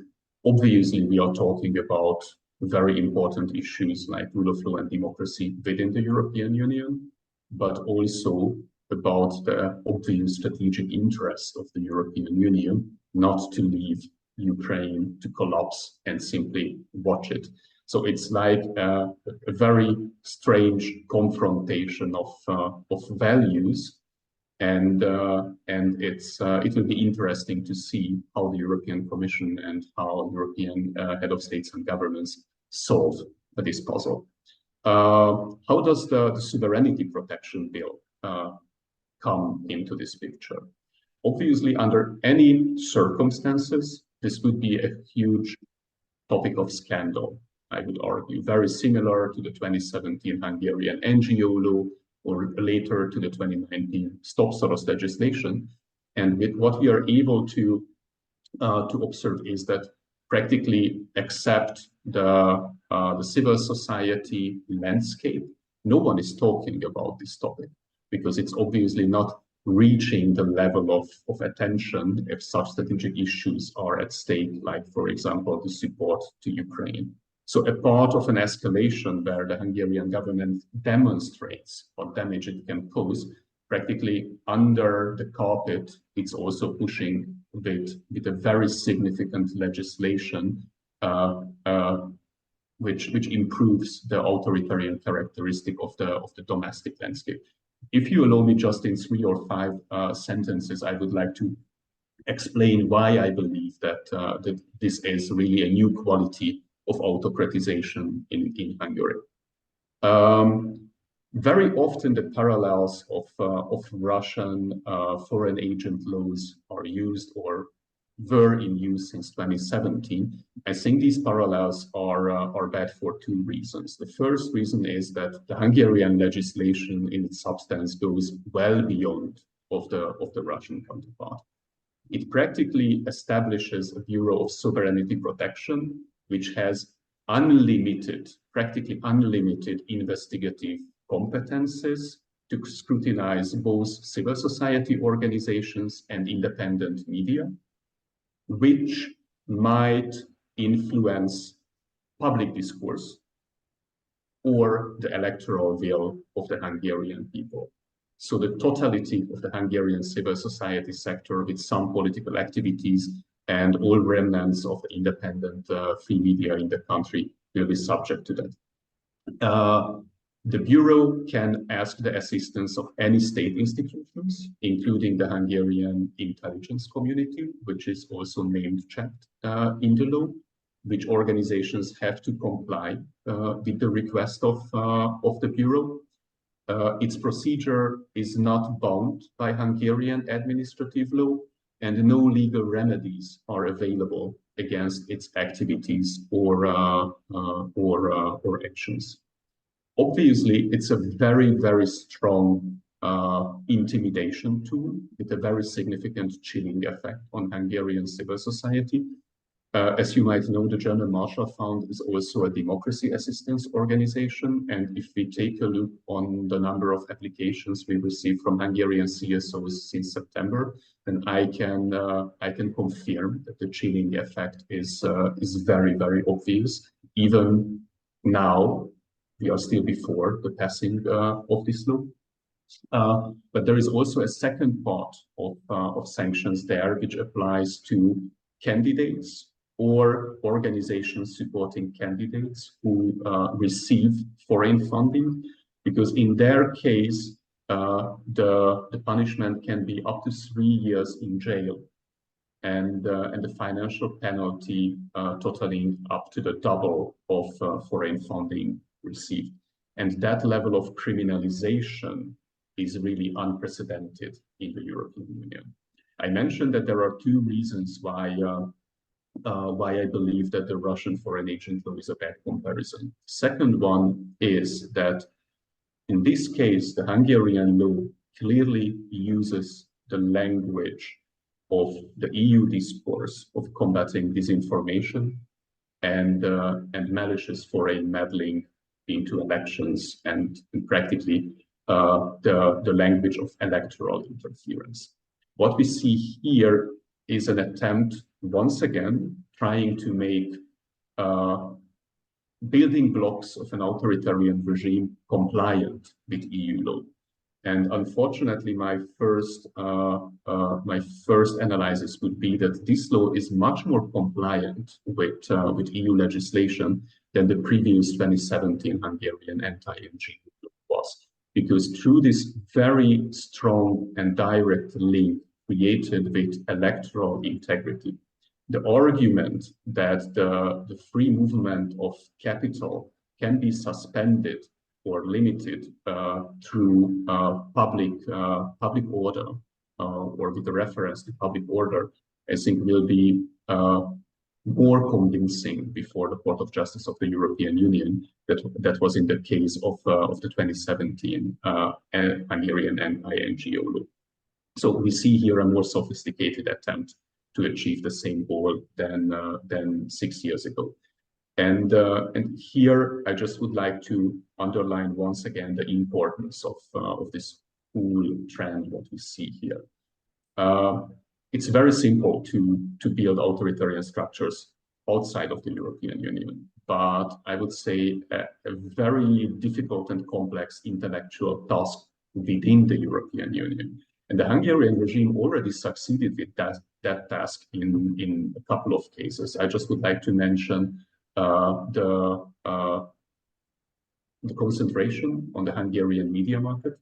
obviously we are talking about very important issues like rule of law and democracy within the European Union, but also about the obvious strategic interest of the European Union not to leave Ukraine to collapse and simply watch it. So it's like a very strange confrontation of values, and it will be interesting to see how the European Commission and how European head of states and governments solve this puzzle. How does the sovereignty protection bill come into this picture? Obviously, under any circumstances, this would be a huge topic of scandal, I would argue, very similar to the 2017 Hungarian NGEU law or later to the 2019 Stop Soros legislation. And with what we are able to observe is that practically except the civil society landscape, no one is talking about this topic because it's obviously not reaching the level of attention if such strategic issues are at stake, like, for example, the support to Ukraine. So a part of an escalation where the Hungarian government demonstrates what damage it can cause, practically under the carpet, it's also pushing with a very significant legislation which improves the authoritarian characteristic of the domestic landscape. If you allow me, just in 3 or 5 sentences, I would like to explain why I believe that this is really a new quality of autocratization in Hungary. Very often the parallels of Russian foreign agent laws are used or were in use since 2017. I think these parallels are bad for 2 reasons. The first reason is that the Hungarian legislation in its substance goes well beyond of the Russian counterpart. It practically establishes a Bureau of Sovereignty Protection, which has practically unlimited investigative competences to scrutinize both civil society organizations and independent media, which might influence public discourse or the electoral will of the Hungarian people. So the totality of the Hungarian civil society sector, with some political activities and all remnants of the independent free media in the country, will be subject to that. The Bureau can ask the assistance of any state institutions, including the Hungarian intelligence community, which is also named checked in the law, which organizations have to comply with the request of the Bureau. Its procedure is not bound by Hungarian administrative law, and no legal remedies are available against its activities or actions. Obviously, it's a very, very strong intimidation tool with a very significant chilling effect on Hungarian civil society. As you might know, the German Marshall Fund is also a democracy assistance organization. And if we take a look on the number of applications we received from Hungarian CSOs since September, then I can confirm that the chilling effect is very, very obvious. Even now, we are still before the passing of this law. But there is also a second part of sanctions there, which applies to candidates or organizations supporting candidates who receive foreign funding, because in their case, the punishment can be up to 3 years in jail, and the financial penalty totaling up to the double of foreign funding received. And that level of criminalization is really unprecedented in the European Union. I mentioned that there are 2 reasons why I believe that the Russian foreign agent law is a bad comparison. Second one is that in this case, the Hungarian law clearly uses the language of the EU discourse of combating disinformation and malicious foreign meddling into elections, and practically the language of electoral interference. What we see here is an attempt, once again, trying to make building blocks of an authoritarian regime compliant with EU law. And unfortunately, my first analysis would be that this law is much more compliant with EU legislation than the previous 2017 Hungarian anti-NGEU law was, because through this very strong and direct link created with electoral integrity, the argument that the free movement of capital can be suspended or limited through public order or with the reference to public order, I think will be more convincing before the Court of Justice of the European Union that was in the case of the 2017 Hungarian anti-NGEU law. So we see here a more sophisticated attempt to achieve the same goal than 6 years ago. And here I just would like to underline once again the importance of this whole trend, what we see here. It's very simple to build authoritarian structures outside of the European Union, but I would say a very difficult and complex intellectual task within the European Union. And the Hungarian regime already succeeded with that task in a couple of cases. I just would like to mention the concentration on the Hungarian media market.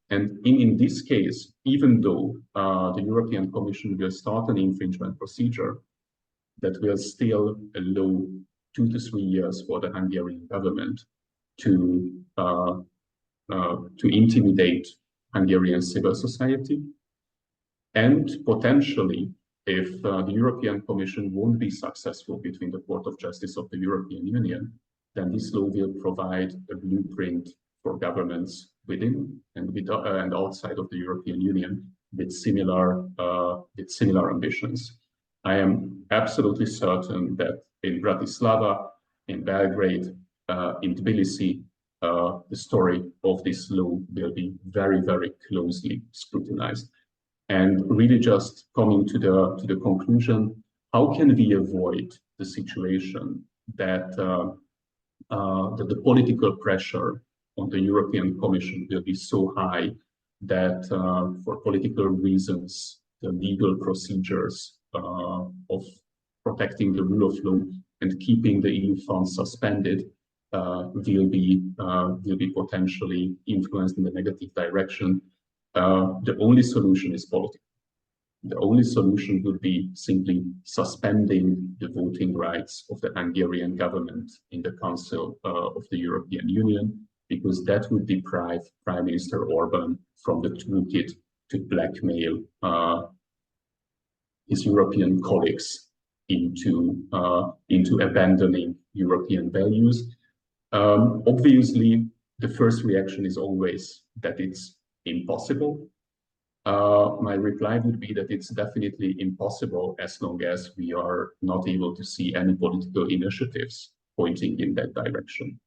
And in this case, even though the European Commission will start an infringement procedure, that will still allow 2 to 3 years for the Hungarian government to intimidate Hungarian civil society. And potentially, if the European Commission won't be successful between the Court of Justice of the European Union, then this law will provide a blueprint for governments within and outside of the European Union with similar ambitions. I am absolutely certain that in Bratislava, in Belgrade, in Tbilisi, the story of this law will be very, very closely scrutinized. And really just coming to the conclusion, how can we avoid the situation that the political pressure on the European Commission will be so high that for political reasons, the legal procedures of protecting the rule of law and keeping the EU funds suspended will be potentially influenced in the negative direction. The only solution is political. The only solution would be simply suspending the voting rights of the Hungarian government in the Council of the European Union, because that would deprive Prime Minister Orban from the toolkit to blackmail his European colleagues into abandoning European values. Obviously, the first reaction is always that it's impossible. My reply would be that it's definitely impossible as long as we are not able to see any political initiatives pointing in that direction.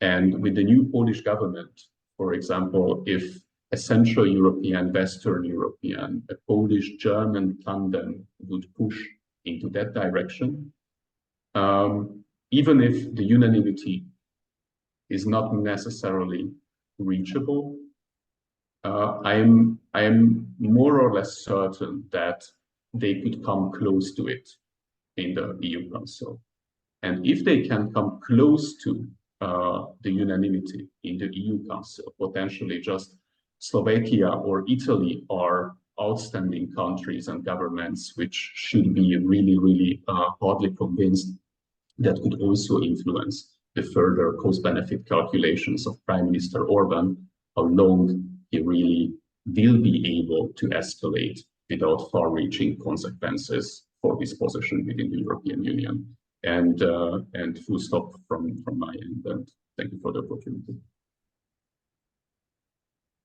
And with the new Polish government, for example, if a Central European, Western European, a Polish-German tandem would push into that direction, even if the unanimity is not necessarily reachable, I am more or less certain that they could come close to it in the EU Council. And if they can come close to the unanimity in the EU Council, potentially just Slovakia or Italy are outstanding countries and governments which should be really, really hardly convinced, that could also influence the further cost-benefit calculations of Prime Minister Orban, how long he really will be able to escalate without far-reaching consequences for his position within the European Union. And full stop from my end. And thank you for the opportunity.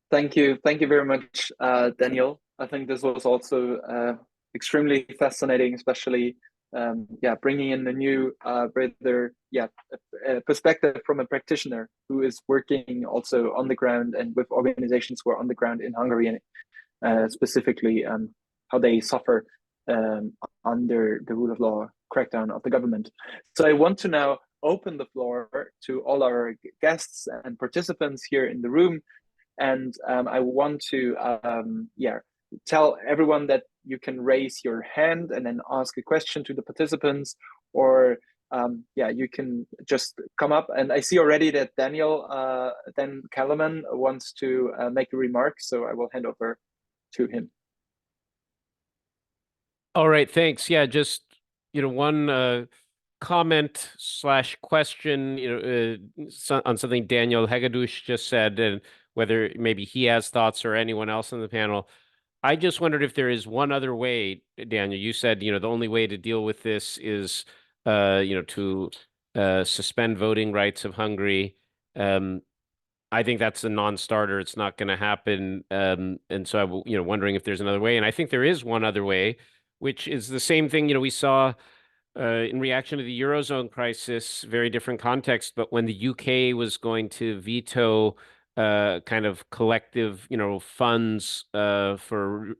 Thank you very much, Daniel. I think this was also extremely fascinating, especially bringing in a new perspective from a practitioner who is working also on the ground and with organizations who are on the ground in Hungary, and specifically how they suffer under the rule of law crackdown of the government. So I want to now open the floor to all our guests and participants here in the room, and I want to tell everyone that you can raise your hand and then ask a question to the participants, or you can just come up. And I see already that Daniel Dan Kellerman wants to make a remark, so I will hand over to him. All right, thanks. Yeah, just one comment / question, on something Daniel Hegedus just said, and whether maybe he has thoughts or anyone else on the panel. I just wondered if there is one other way, Daniel. You said, the only way to deal with this is, to suspend voting rights of Hungary. I think that's a non-starter. It's not going to happen. And so I'm, wondering if there's another way. And I think there is one other way, which is the same thing, we saw in reaction to the Eurozone crisis, very different context. But when the UK was going to veto kind of collective, funds for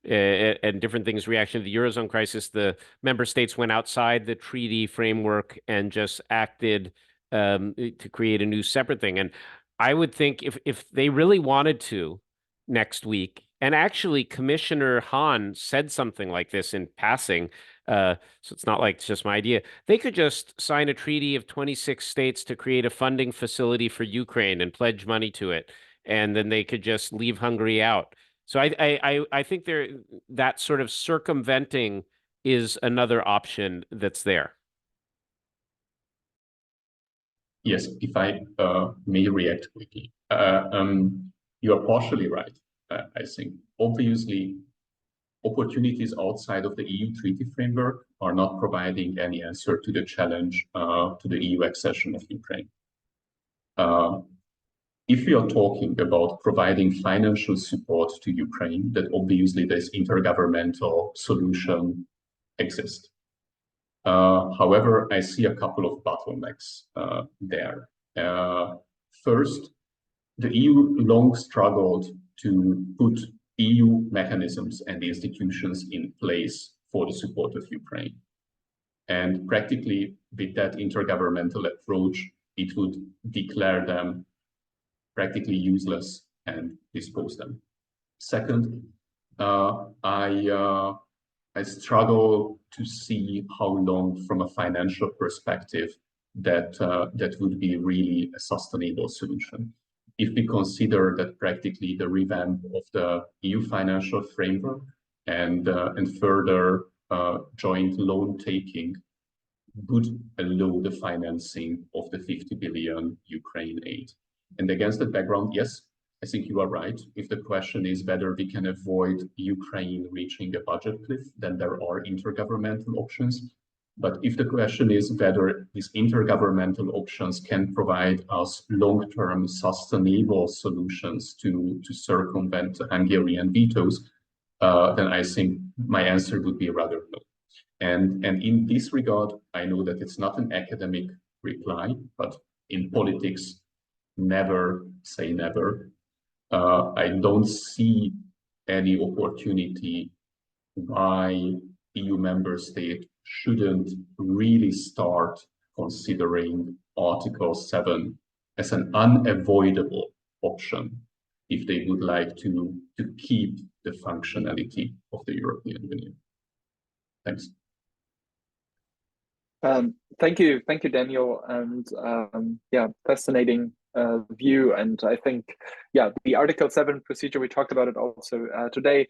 and different things reaction to the Eurozone crisis, the member states went outside the treaty framework and just acted to create a new separate thing. And I would think if they really wanted to next week, and actually Commissioner Hahn said something like this in passing, so it's not like it's just my idea, they could just sign a treaty of 26 states to create a funding facility for Ukraine and pledge money to it. And then they could just leave Hungary out. So I think that sort of circumventing is another option that's there. Yes, if I may react quickly. You are partially right, I think. Obviously, opportunities outside of the EU treaty framework are not providing any answer to the challenge to the EU accession of Ukraine. If we are talking about providing financial support to Ukraine, that obviously this intergovernmental solution exists. However, I see a couple of bottlenecks there. First, the EU long struggled to put EU mechanisms and institutions in place for the support of Ukraine. And practically with that intergovernmental approach, it would declare them practically useless and dispose them. Second, I struggle to see how long, from a financial perspective, that would be really a sustainable solution. If we consider that practically the revamp of the EU financial framework and further joint loan taking would allow the financing of the 50 billion Ukraine aid. And against that background, yes, I think you are right. If the question is whether we can avoid Ukraine reaching a budget cliff, then there are intergovernmental options. But if the question is whether these intergovernmental options can provide us long-term sustainable solutions to circumvent Hungarian vetoes, then I think my answer would be rather no. And in this regard, I know that it's not an academic reply, but in politics, never say never. I don't see any opportunity why EU member state shouldn't really start considering Article 7 as an unavoidable option if they would like to keep the functionality of the European Union. Thanks. Thank you, Daniel, and yeah, fascinating view. And I think, yeah, the Article 7 procedure, we talked about it also today,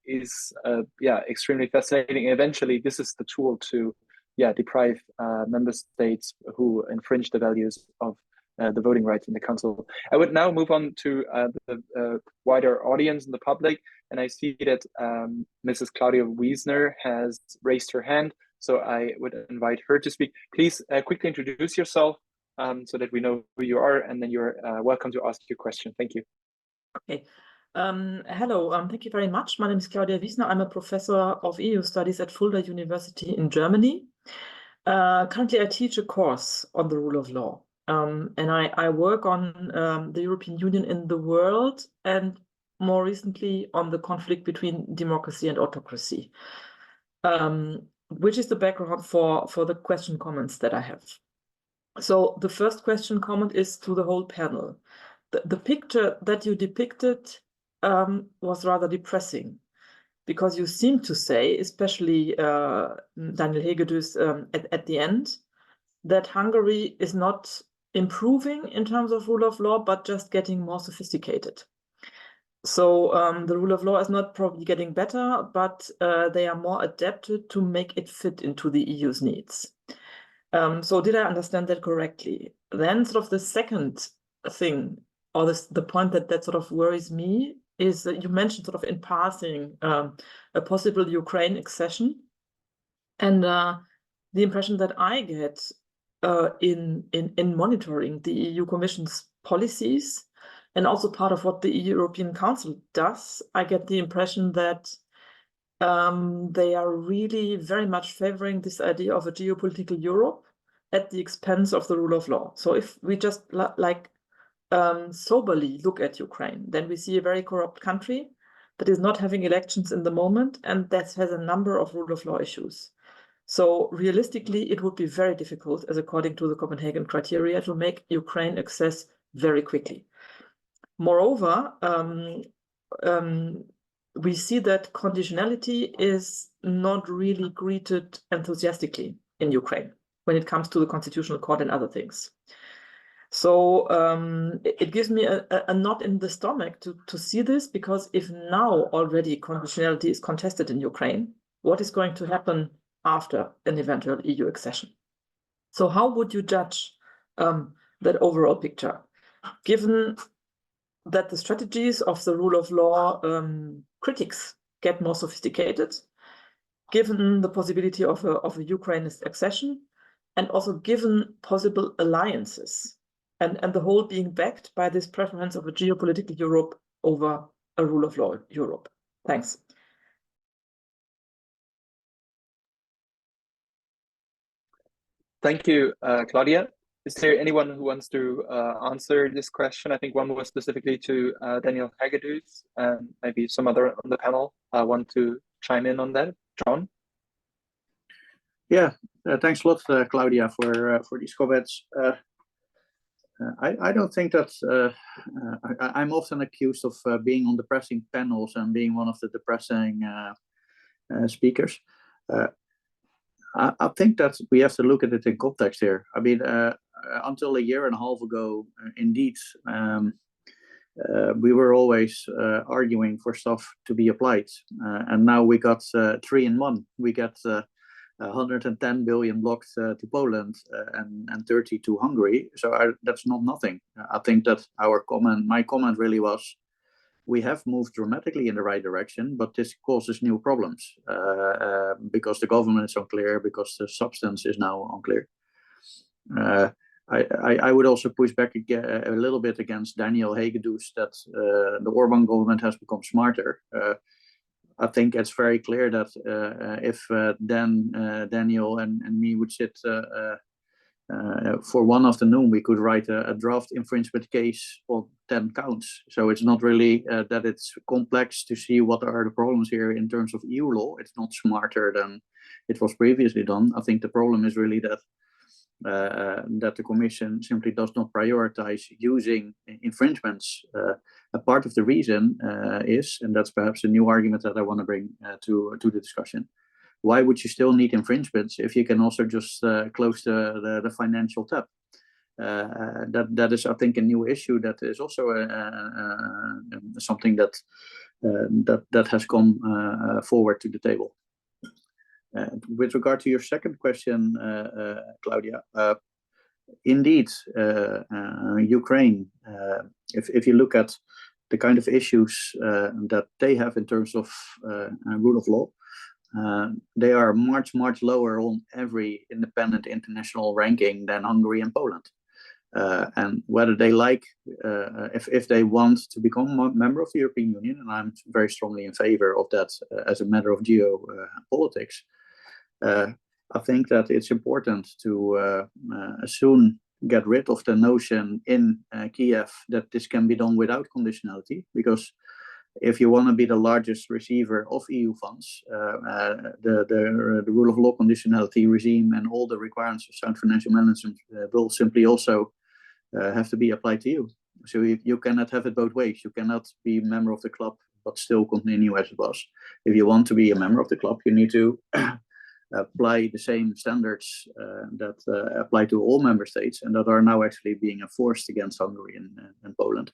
is yeah, extremely fascinating. Eventually, this is the tool to deprive member states who infringe the values of the voting rights in the Council. I would now move on to the wider audience and the public, and I see that Mrs. Claudia Wiesner has raised her hand. So I would invite her to speak. Please quickly introduce yourself so that we know who you are, and then you're welcome to ask your question. Thank you. Okay. Hello, thank you very much. My name is Claudia Wiesner. I'm a professor of EU studies at Fulda University in Germany. Currently, I teach a course on the rule of law. And I work on the European Union in the world, and more recently on the conflict between democracy and autocracy. Which is the background for the question comments that I have. So the first question comment is to the whole panel. The picture that you depicted was rather depressing, because you seem to say, especially Daniel Hegedus at the end, that Hungary is not improving in terms of rule of law, but just getting more sophisticated. So the rule of law is not probably getting better, but they are more adapted to make it fit into the EU's needs. So did I understand that correctly? Then sort of the second thing, or the point that sort of worries me, is that you mentioned sort of in passing a possible Ukraine accession. And the impression that I get in monitoring the EU Commission's policies, and also part of what the European Council does, I get the impression that they are really very much favoring this idea of a geopolitical Europe at the expense of the rule of law. So if we just soberly look at Ukraine, then we see a very corrupt country that is not having elections in the moment, and that has a number of rule of law issues. So realistically, it would be very difficult, as according to the Copenhagen criteria, to make Ukraine access very quickly. Moreover, we see that conditionality is not really greeted enthusiastically in Ukraine when it comes to the Constitutional Court and other things. So it gives me a knot in the stomach to see this, because if now already conditionality is contested in Ukraine, what is going to happen after an eventual EU accession? So how would you judge that overall picture, given that the strategies of the rule of law critics get more sophisticated, given the possibility of a Ukraine's accession, and also given possible alliances, and the whole being backed by this preference of a geopolitical Europe over a rule of law Europe? Thanks. Thank you, Claudia. Is there anyone who wants to answer this question? I think one was specifically to Daniel Hagedus, and maybe some other on the panel want to chime in on that. John? Yeah, thanks a lot, Claudia, for these comments. I don't think that I'm often accused of being on depressing panels and being one of the depressing speakers. I think that we have to look at it in context here. I mean, until a year and a half ago, indeed, we were always arguing for stuff to be applied. And now we got 3 in 1. We get 110 billion blocked to Poland and 30 to Hungary. So that's not nothing. I think that my comment really was, we have moved dramatically in the right direction, but this causes new problems because the government is unclear, because the substance is now unclear. I would also push back a little bit against Daniel Hagedus that the Orban government has become smarter. I think it's very clear that if Daniel and me would sit for one afternoon, we could write a draft infringement case of 10 counts. So it's not really that it's complex to see what are the problems here in terms of EU law. It's not smarter than it was previously done. I think the problem is really that the Commission simply does not prioritize using infringements. A part of the reason is, and that's perhaps a new argument that I want to bring to the discussion, why would you still need infringements if you can also just close the financial tap? That is, I think, a new issue that is also something that has come forward to the table. With regard to your second question, Claudia, indeed, Ukraine, if you look at the kind of issues that they have in terms of rule of law, they are much lower on every independent international ranking than Hungary and Poland. And whether they like, if they want to become a member of the European Union, and I'm very strongly in favor of that as a matter of geopolitics, I think that it's important to soon get rid of the notion in Kiev that this can be done without conditionality, because if you want to be the largest receiver of EU funds, the rule of law conditionality regime and all the requirements of sound financial management will simply also have to be applied to you. So you cannot have it both ways. You cannot be a member of the club but still continue as it was. If you want to be a member of the club, you need to apply the same standards that apply to all member states and that are now actually being enforced against Hungary and Poland.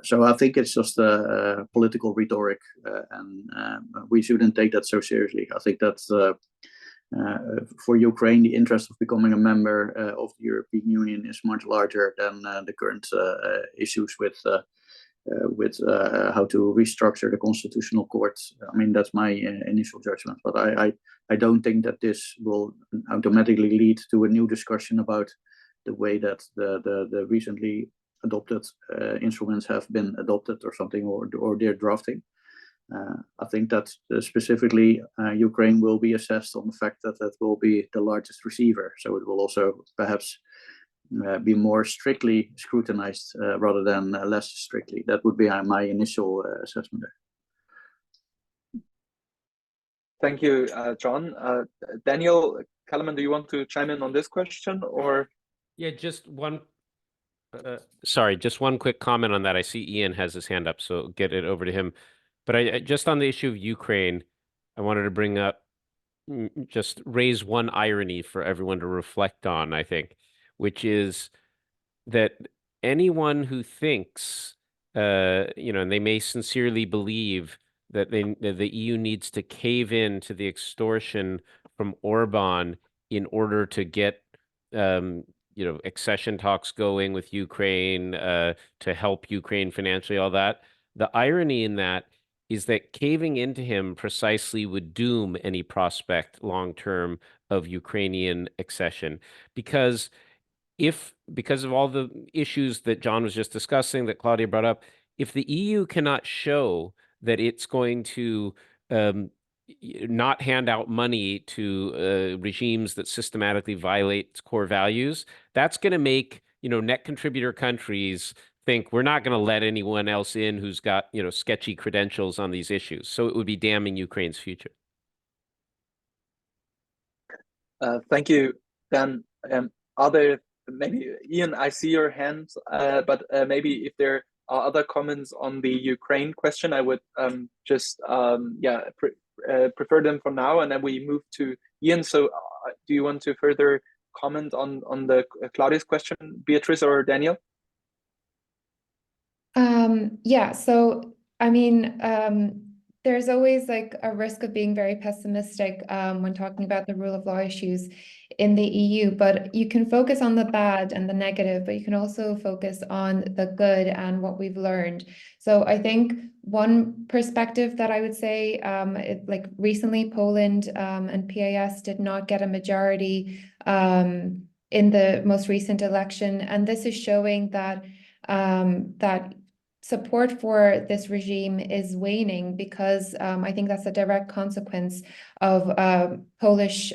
So I think it's just political rhetoric, and we shouldn't take that so seriously. I think that for Ukraine, the interest of becoming a member of the European Union is much larger than the current issues with how to restructure the Constitutional Court. I mean, that's my initial judgment, but I don't think that this will automatically lead to a new discussion about the way that the recently adopted instruments have been adopted or something, or their drafting. I think that specifically Ukraine will be assessed on the fact that that will be the largest receiver. So it will also perhaps be more strictly scrutinized rather than less strictly. That would be my initial assessment there. Thank you, John. Daniel Kellerman, do you want to chime in on this question, or? Yeah, just one. Sorry, just one quick comment on that. I see Ian has his hand up, so get it over to him. But I just on the issue of Ukraine, I wanted to bring up, just raise one irony for everyone to reflect on, I think, which is that anyone who thinks, and they may sincerely believe that the EU needs to cave in to the extortion from Orban in order to get, accession talks going with Ukraine, to help Ukraine financially, all that. The irony in that is that caving into him precisely would doom any prospect long term of Ukrainian accession, because because of all the issues that John was just discussing, that Claudia brought up, if the EU cannot show that it's going to not hand out money to regimes that systematically violate its core values, that's going to make, net contributor countries think we're not going to let anyone else in who's got, sketchy credentials on these issues. So it would be damning Ukraine's future. Thank you, Dan. Are there maybe, Ian, I see your hand, but maybe if there are other comments on the Ukraine question, I would just prefer them for now, and then we move to Ian. So do you want to further comment on the Claudia's question, Beatrice or Daniel? Yeah, so I mean, there's always like a risk of being very pessimistic when talking about the rule of law issues in the EU, but you can focus on the bad and the negative, but you can also focus on the good and what we've learned. So I think one perspective that I would say, like recently Poland and PAS did not get a majority in the most recent election, and this is showing that that support for this regime is waning, because I think that's a direct consequence of the Polish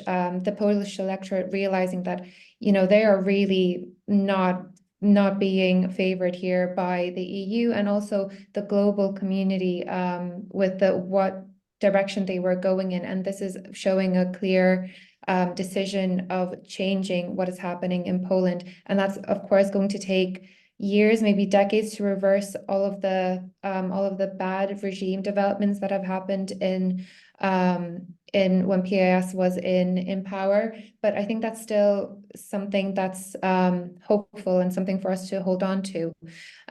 electorate realizing that they are really not being favored here by the EU and also the global community with what direction they were going in, and this is showing a clear decision of changing what is happening in Poland, and that's of course going to take years, maybe decades, to reverse all of the bad regime developments that have happened in when PAS was in power. But I think that's still something that's hopeful and something for us to hold on to.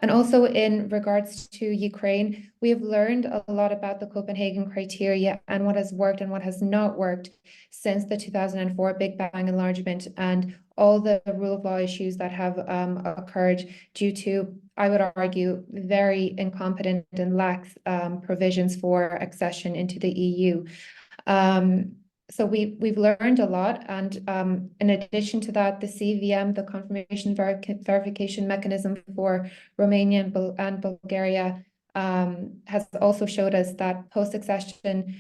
And also in regards to Ukraine, we have learned a lot about the Copenhagen criteria and what has worked and what has not worked since the 2004 Big Bang enlargement and all the rule of law issues that have occurred due to, I would argue, very incompetent and lax provisions for accession into the EU. So we've learned a lot, and in addition to that, the CVM, the confirmation verification mechanism for Romania and Bulgaria, has also showed us that post-accession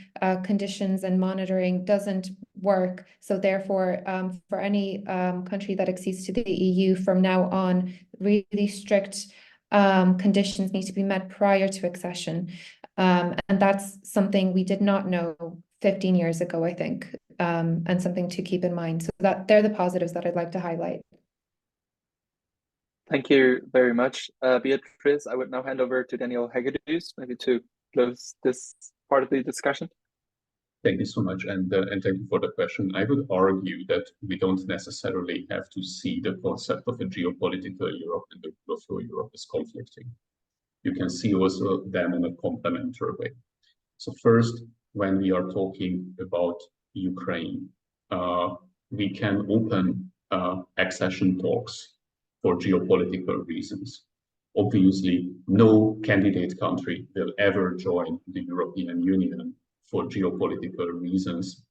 conditions and monitoring doesn't work. So therefore, for any country that accedes to the EU from now on, really strict conditions need to be met prior to accession. And that's something we did not know 15 years ago, I think, and something to keep in mind. So that they're the positives that I'd like to highlight. Thank you very much, Beatrice. I would now hand over to Daniel Hegedus, maybe to close this part of the discussion. Thank you so much, and thank you for the question. I would argue that we don't necessarily have to see the concept of a geopolitical Europe and the rule of law Europe as conflicting. You can see also them in a complementary way. So first, when we are talking about Ukraine, we can open accession talks for geopolitical reasons. Obviously, no candidate country will ever join the European Union for geopolitical reasons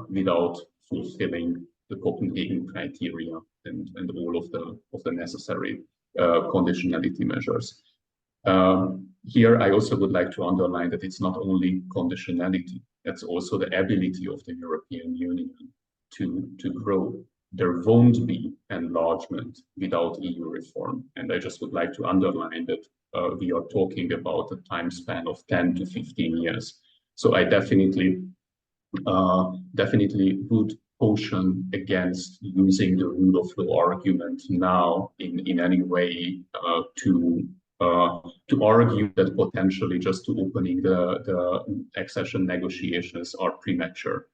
without fulfilling the Copenhagen criteria and all of the necessary conditionality measures. Here, I also would like to underline that it's not only conditionality, it's also the ability of the European Union to grow. There won't be enlargement without EU reform. And I just would like to underline that we are talking about a time span of 10 to 15 years. So I definitely definitely would caution against using the rule of law argument now in any way to argue that potentially just to opening the accession negotiations are premature,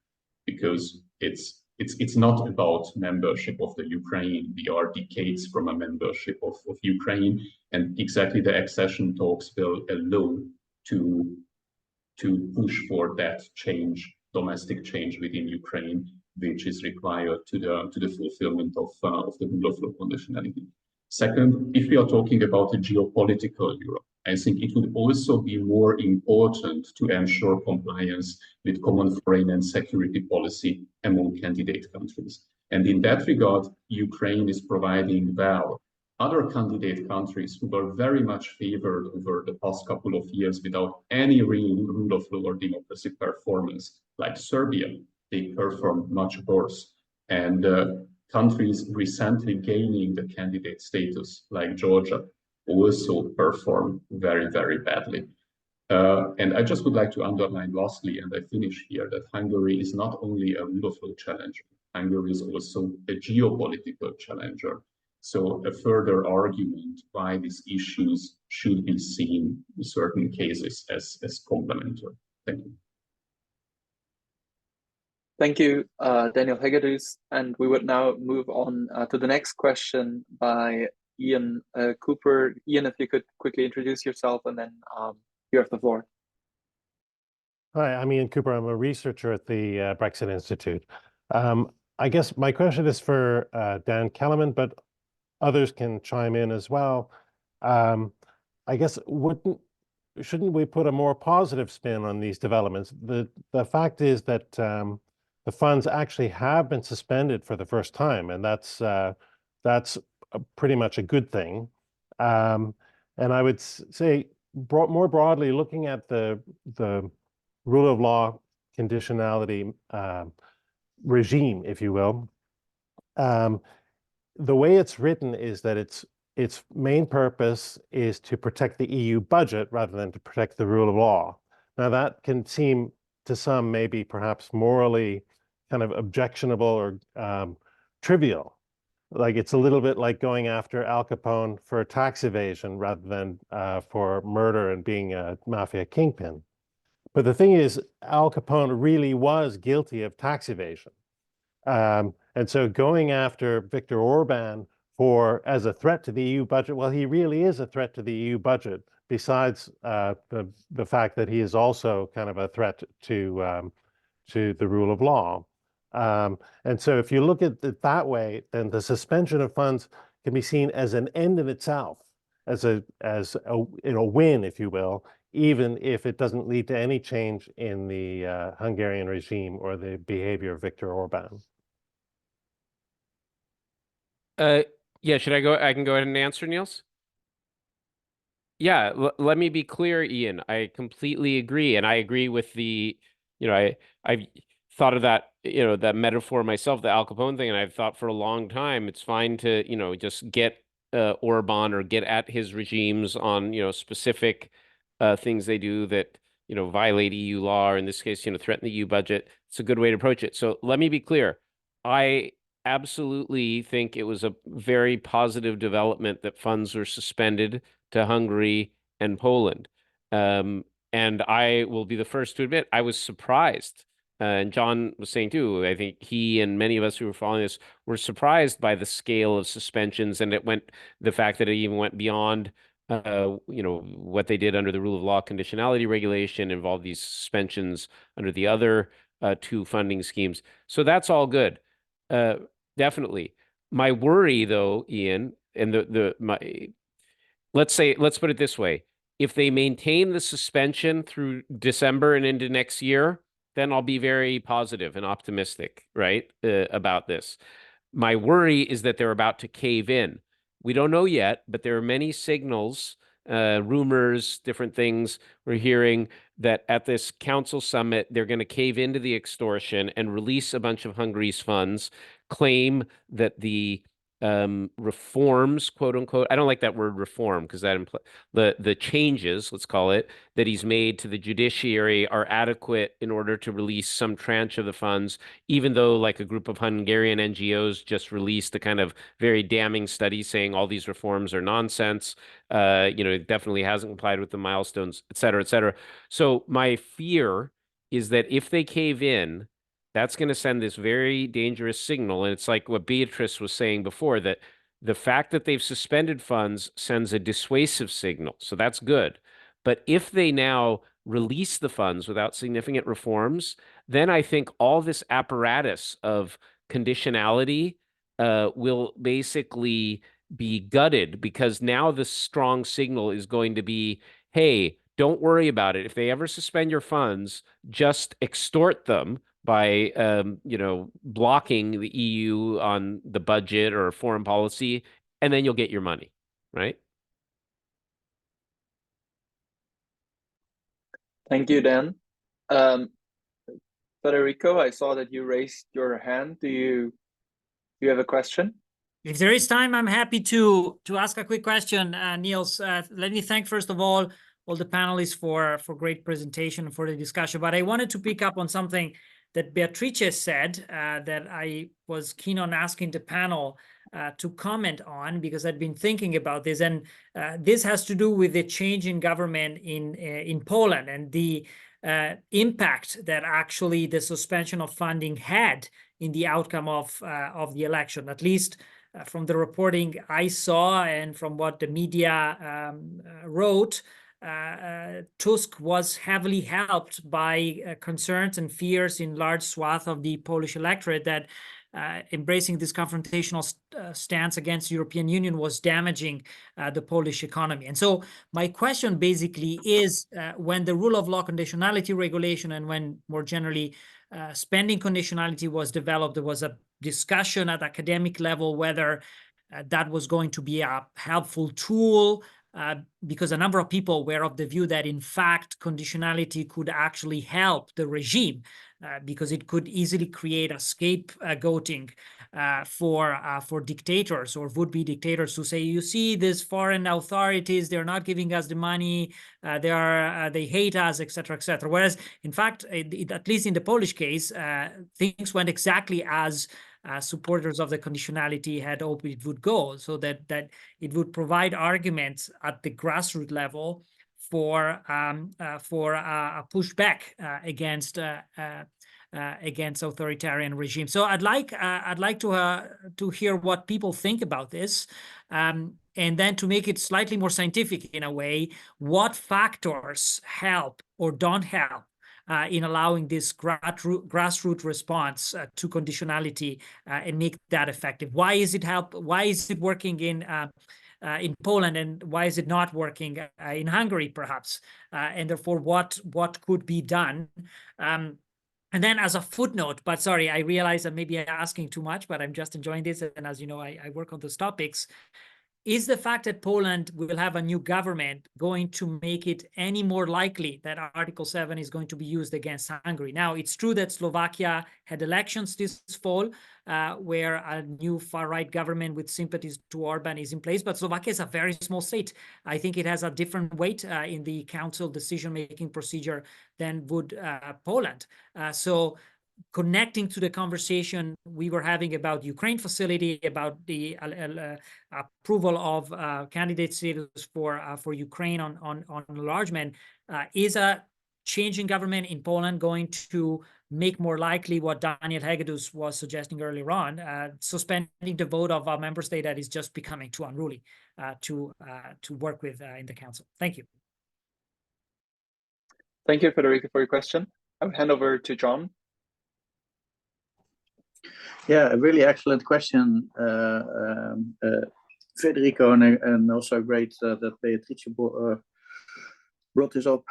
because it's not about membership of the Ukraine. We are decades from a membership of Ukraine, and exactly the accession talks will allow to push for that change, domestic change within Ukraine, which is required to the fulfillment of the rule of law conditionality. Second, if we are talking about a geopolitical Europe, I think it would also be more important to ensure compliance with common foreign and security policy among candidate countries. And in that regard, Ukraine is providing well. Other candidate countries who were very much favored over the past couple of years without any real rule of law or democracy performance, like Serbia, they performed much worse. And countries recently gaining the candidate status, like Georgia, also performed very, very badly. And I just would like to underline lastly, and I finish here, that Hungary is not only a rule of law challenger, Hungary is also a geopolitical challenger. So a further argument why these issues should be seen in certain cases as complementary. Thank you. Thank you, Daniel Hegedus. And we would now move on to the next question by Ian Cooper. Ian, if you could quickly introduce yourself, and then you have the floor. Hi, I'm Ian Cooper. I'm a researcher at the Brexit Institute. I guess my question is for Dan Kellerman, but others can chime in as well. I guess shouldn't we put a more positive spin on these developments? The fact is that the funds actually have been suspended for the first time, and that's pretty much a good thing. And I would say more broadly, looking at the rule of law conditionality regime, if you will, the way it's written is that its main purpose is to protect the EU budget rather than to protect the rule of law. Now that can seem to some maybe perhaps morally kind of objectionable or trivial. Like it's a little bit like going after Al Capone for tax evasion rather than for murder and being a mafia kingpin. But the thing is, Al Capone really was guilty of tax evasion. And so going after Viktor Orban as a threat to the EU budget, well, he really is a threat to the EU budget, besides the fact that he is also kind of a threat to the rule of law. And so if you look at it that way, then the suspension of funds can be seen as an end in itself, as a win, if you will, even if it doesn't lead to any change in the Hungarian regime or the behavior of Viktor Orban. Yeah, should I go? I can go ahead and answer, Niels. Yeah, let me be clear, Ian. I completely agree, and I agree with the, I've thought of that, that metaphor myself, the Al Capone thing, and I've thought for a long time it's fine to, just get Orban or get at his regimes on, specific things they do that, violate EU law, or in this case, threaten the EU budget. It's a good way to approach it. So let me be clear. I absolutely think it was a very positive development that funds were suspended to Hungary and Poland. And I will be the first to admit I was surprised. And John was saying too, I think he and many of us who were following this were surprised by the scale of suspensions, and the fact that it even went beyond what they did under the rule of law conditionality regulation, involved these suspensions under the other two funding schemes. So that's all good. Definitely. My worry, though, Ian, and let's put it this way: if they maintain the suspension through December and into next year, then I'll be very positive and optimistic, right, about this. My worry is that they're about to cave in. We don't know yet, but there are many signals, rumors, different things we're hearing that at this council summit, they're going to cave into the extortion and release a bunch of Hungary's funds, claim that the reforms, quote unquote. I don't like that word reform because that implies the changes, let's call it, that he's made to the judiciary are adequate in order to release some tranche of the funds, even though like a group of Hungarian NGOs just released a kind of very damning study saying all these reforms are nonsense. It definitely hasn't complied with the milestones, et cetera, et cetera. So my fear is that if they cave in, that's going to send this very dangerous signal. And it's like what Beatrice was saying before, that the fact that they've suspended funds sends a dissuasive signal. So that's good. But if they now release the funds without significant reforms, then I think all this apparatus of conditionality will basically be gutted, because now the strong signal is going to be, hey, don't worry about it. If they ever suspend your funds, just extort them by blocking the EU on the budget or foreign policy, and then you'll get your money, right? Thank you, Dan. Federico, I saw that you raised your hand. Do you have a question? If there is time, I'm happy to ask a quick question, Niels. Let me thank, first of all the panelists for great presentation, for the discussion. But I wanted to pick up on something that Beatrice said that I was keen on asking the panel to comment on, because I'd been thinking about this. And this has to do with the change in government in Poland and the impact that actually the suspension of funding had in the outcome of the election, at least from the reporting I saw and from what the media wrote. Tusk was heavily helped by concerns and fears in large swath of the Polish electorate that embracing this confrontational stance against the European Union was damaging the Polish economy. And so my question basically is, when the rule of law conditionality regulation and when more generally spending conditionality was developed, there was a discussion at academic level whether that was going to be a helpful tool, because a number of people were of the view that, in fact, conditionality could actually help the regime, because it could easily create a scapegoating for dictators or would-be dictators who say, you see, these foreign authorities, they're not giving us the money, they hate us, etc., etc. Whereas, in fact, at least in the Polish case, things went exactly as supporters of the conditionality had hoped it would go, so that it would provide arguments at the grassroots level for a pushback against authoritarian regimes. So I'd like to hear what people think about this, and then to make it slightly more scientific in a way, what factors help or don't help in allowing this grassroots response to conditionality and make that effective. Why is it Why is it working in Poland, and why is it not working in Hungary, perhaps? And therefore, what could be done? And then, as a footnote, but sorry, I realize I'm maybe asking too much, but I'm just enjoying this. And as you know, I work on those topics. Is the fact that Poland will have a new government going to make it any more likely that Article 7 is going to be used against Hungary? Now, it's true that Slovakia had elections this fall, where a new far-right government with sympathies to Orban is in place, but Slovakia is a very small state. I think it has a different weight in the council decision-making procedure than would Poland. So connecting to the conversation we were having about Ukraine facility, about the approval of candidate status for Ukraine on enlargement, is a change in government in Poland going to make more likely what Daniel Hegedus was suggesting earlier on, suspending the vote of a member state that is just becoming too unruly to work with in the council? Thank you. Thank you, Federico, for your question. I'll hand over to John. Yeah, a really excellent question, Federico, and also great that Beatrice brought this up.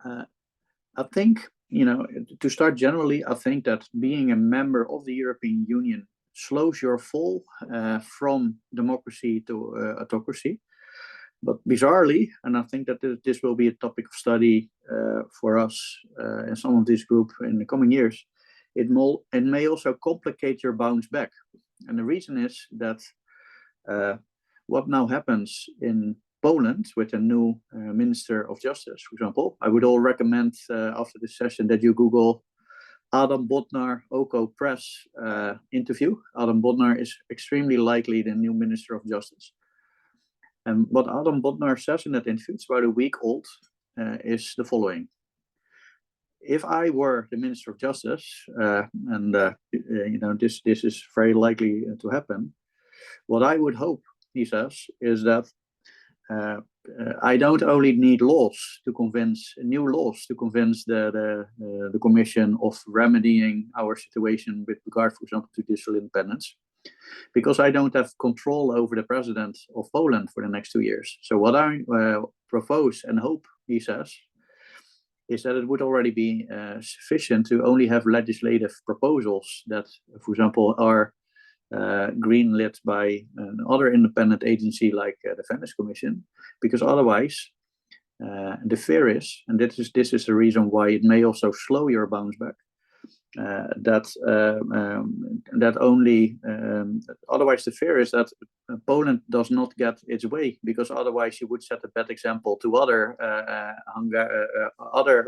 I think, to start generally, I think that being a member of the European Union slows your fall from democracy to autocracy. But bizarrely, and I think that this will be a topic of study for us in some of this group in the coming years, it may also complicate your bounce back. And the reason is that what now happens in Poland with a new Minister of Justice, for example. I would all recommend after this session that you Google Adam Bodnar OCO Press interview. Adam Bodnar is extremely likely the new Minister of Justice. And what Adam Bodnar says in that interview, it's about a week old, is the following. If I were the Minister of Justice, this is very likely to happen, what I would hope, he says, is that I don't only need new laws to convince the Commission of remedying our situation with regard, for example, to judicial independence, because I don't have control over the president of Poland for the next 2 years. So what I propose and hope, he says, is that it would already be sufficient to only have legislative proposals that, for example, are greenlit by another independent agency like the Venice Commission, because otherwise the fear is, and this is the reason why it may also slow your bounce back, otherwise the fear is that Poland does not get its way, because otherwise you would set a bad example to other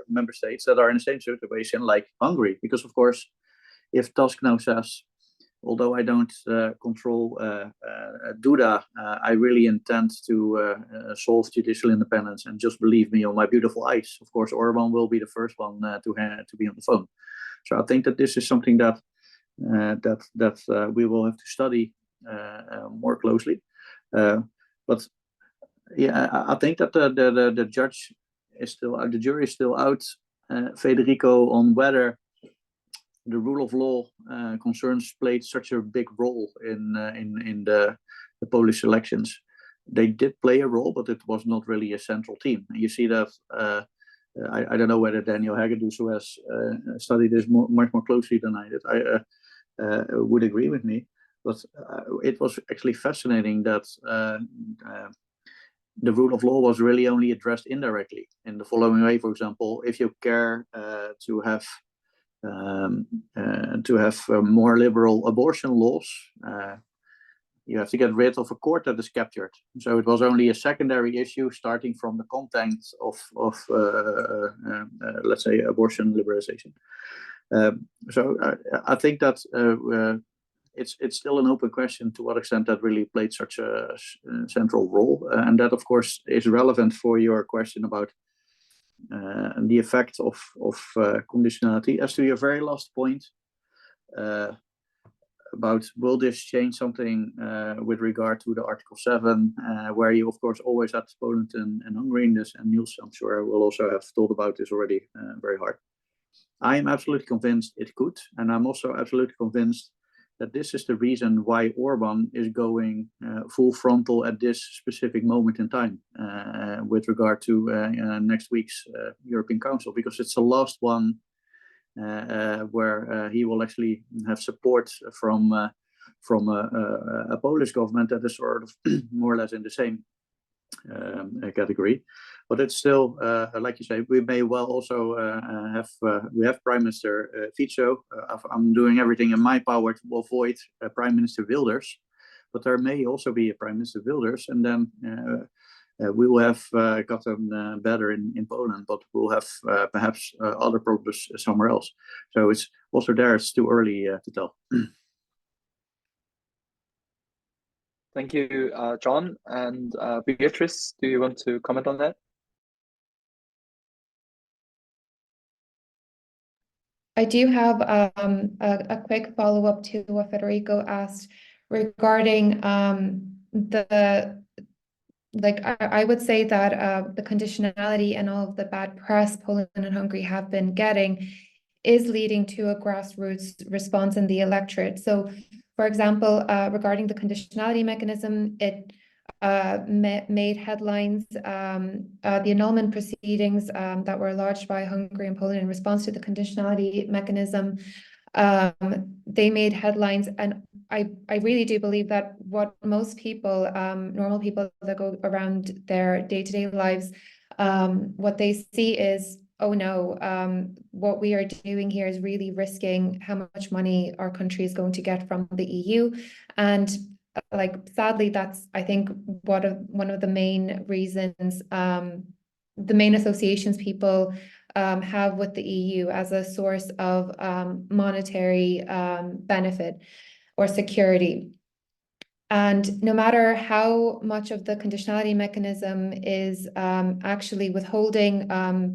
member states that are in the same situation like Hungary, because of course if Tusk now says, although I don't control Duda, I really intend to solve judicial independence, and just believe me on my beautiful eyes. Of course, Orban will be the first one to be on the phone. So I think that this is something that we will have to study more closely. But yeah, I think that the judge is still out, the jury is still out, Federico, on whether the rule of law concerns played such a big role in the Polish elections. They did play a role, but it was not really a central theme. You see that, I don't know whether Daniel Hagedus, who has studied this much more closely than I did, would agree with me. But it was actually fascinating that the rule of law was really only addressed indirectly in the following way. For example, if you care to have more liberal abortion laws, you have to get rid of a court that is captured. So it was only a secondary issue starting from the content of let's say, abortion liberalization. So I think that it's still an open question to what extent that really played such a central role. And that, of course, is relevant for your question about the effect of conditionality. As to your very last point, about will this change something with regard to the Article 7, where you, of course, always had Poland and Hungary in this, and Niels, I'm sure, will also have thought about this already very hard. I am absolutely convinced it could, and I'm also absolutely convinced that this is the reason why Orban is going full frontal at this specific moment in time with regard to next week's European Council, because it's the last one where he will actually have support from a Polish government that is sort of more or less in the same category. But it's still, like you say, we may well also we have Prime Minister Fico. I'm doing everything in my power to avoid Prime Minister Wilders, but there may also be a Prime Minister Wilders, and then we will have gotten better in Poland, but we'll have perhaps other problems somewhere else. So it's also there, it's too early to tell. Thank you, John. And Beatrice, do you want to comment on that? I do have a quick follow-up to what Federico asked regarding I would say that the conditionality and all of the bad press Poland and Hungary have been getting is leading to a grassroots response in the electorate. So, for example, regarding the conditionality mechanism, it made headlines. The annulment proceedings that were lodged by Hungary and Poland in response to the conditionality mechanism, they made headlines, and I really do believe that what most people, normal people that go around their day-to-day lives, what they see is, oh no, what we are doing here is really risking how much money our country is going to get from the EU. And like, sadly, that's, I think, one of the main reasons, the main associations people have with the EU as a source of monetary benefit or security. And no matter how much of the conditionality mechanism is actually withholding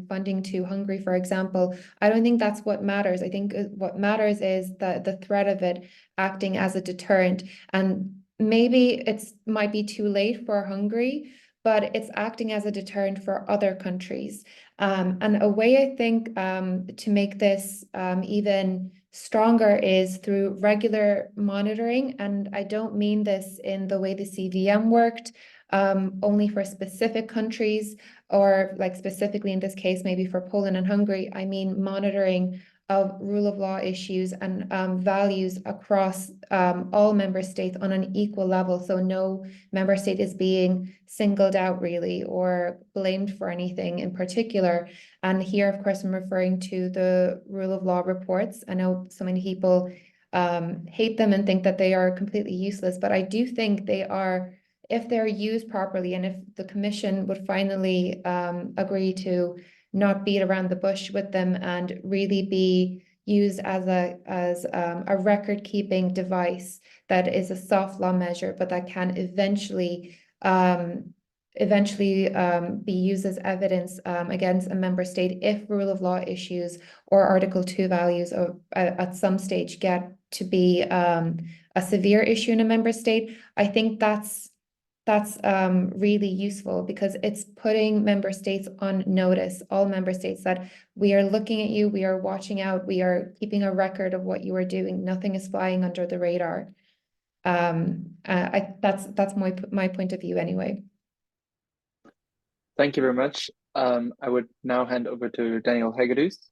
funding to Hungary, for example, I don't think that's what matters. I think what matters is the threat of it acting as a deterrent. And maybe might be too late for Hungary, but it's acting as a deterrent for other countries. And a way, I think, to make this even stronger is through regular monitoring. And I don't mean this in the way the CVM worked, only for specific countries, or like specifically in this case, maybe for Poland and Hungary. I mean monitoring of rule of law issues and values across all member states on an equal level. So no member state is being singled out really or blamed for anything in particular. And here, of course, I'm referring to the rule of law reports. I know so many people hate them and think that they are completely useless, but I do think they are, if they're used properly, and if the Commission would finally agree to not beat around the bush with them and really be used as a record-keeping device that is a soft law measure, but that can eventually be used as evidence against a member state if rule of law issues or Article 2 values at some stage get to be a severe issue in a member state. I think that's really useful, because it's putting member states on notice, all member states, that we are looking at you, we are watching out, we are keeping a record of what you are doing. Nothing is flying under the radar. That's my point of view anyway. Thank you very much. I would now hand over to Daniel Hegedus.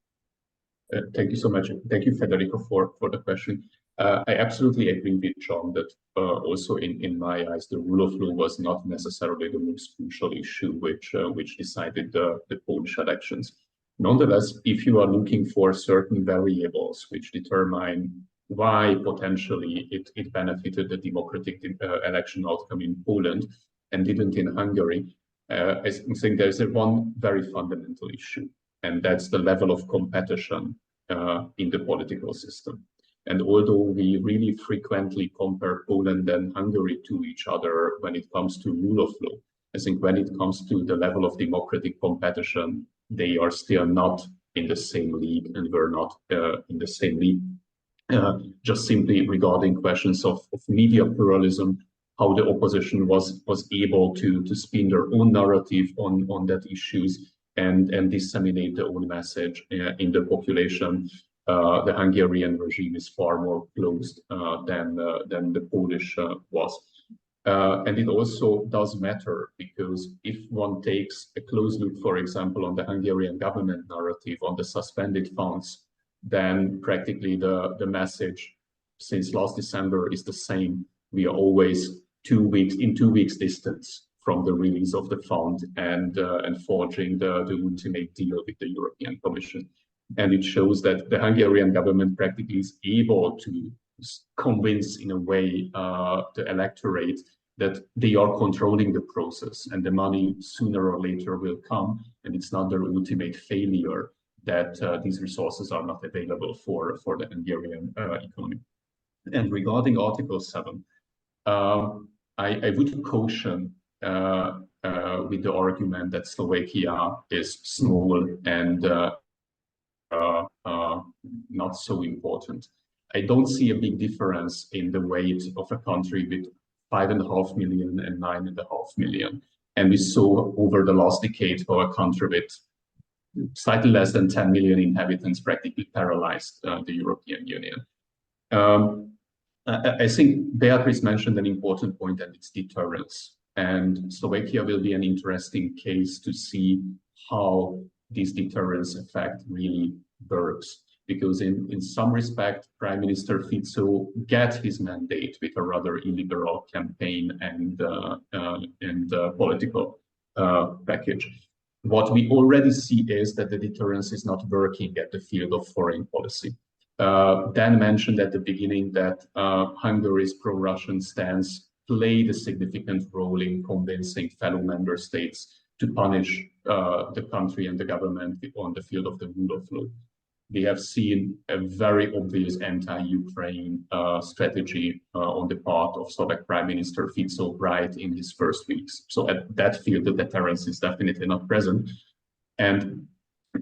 Thank you so much. Thank you, Federico, for the question. I absolutely agree with John that also in my eyes, the rule of law was not necessarily the most crucial issue which decided the Polish elections. Nonetheless, if you are looking for certain variables which determine why potentially it benefited the democratic election outcome in Poland and didn't in Hungary, I think there's one very fundamental issue, and that's the level of competition in the political system. And although we really frequently compare Poland and Hungary to each other when it comes to rule of law, I think when it comes to the level of democratic competition, they are still not in the same league, and we're not in the same league. Just simply regarding questions of media pluralism, how the opposition was able to spin their own narrative on that issues and disseminate their own message in the population. The Hungarian regime is far more closed than the Polish was. And it also does matter, because if one takes a close look, for example, on the Hungarian government narrative on the suspended funds, then practically the message since last December is the same. We are always 2 weeks distance from the release of the fund and forging the ultimate deal with the European Commission. And it shows that the Hungarian government practically is able to convince, in a way, the electorate that they are controlling the process and the money sooner or later will come, and it's not their ultimate failure that these resources are not available for the Hungarian economy. And regarding Article 7, I would caution with the argument that Slovakia is small and not so important. I don't see a big difference in the weight of a country with 5.5 million and 9.5 million. And we saw over the last decade how a country with slightly less than 10 million inhabitants practically paralyzed the European Union. I think Beatrice mentioned an important point, and it's deterrence. And Slovakia will be an interesting case to see how this deterrence effect really works. Because in some respect, Prime Minister Fico got his mandate with a rather illiberal campaign and political package. What we already see is that the deterrence is not working at the field of foreign policy. Dan mentioned at the beginning that Hungary's pro-Russian stance played a significant role in convincing fellow member states to punish the country and the government on the field of the rule of law. We have seen a very obvious anti-Ukraine strategy on the part of Slovak Prime Minister Fico right in his first weeks. So at that field, the deterrence is definitely not present. And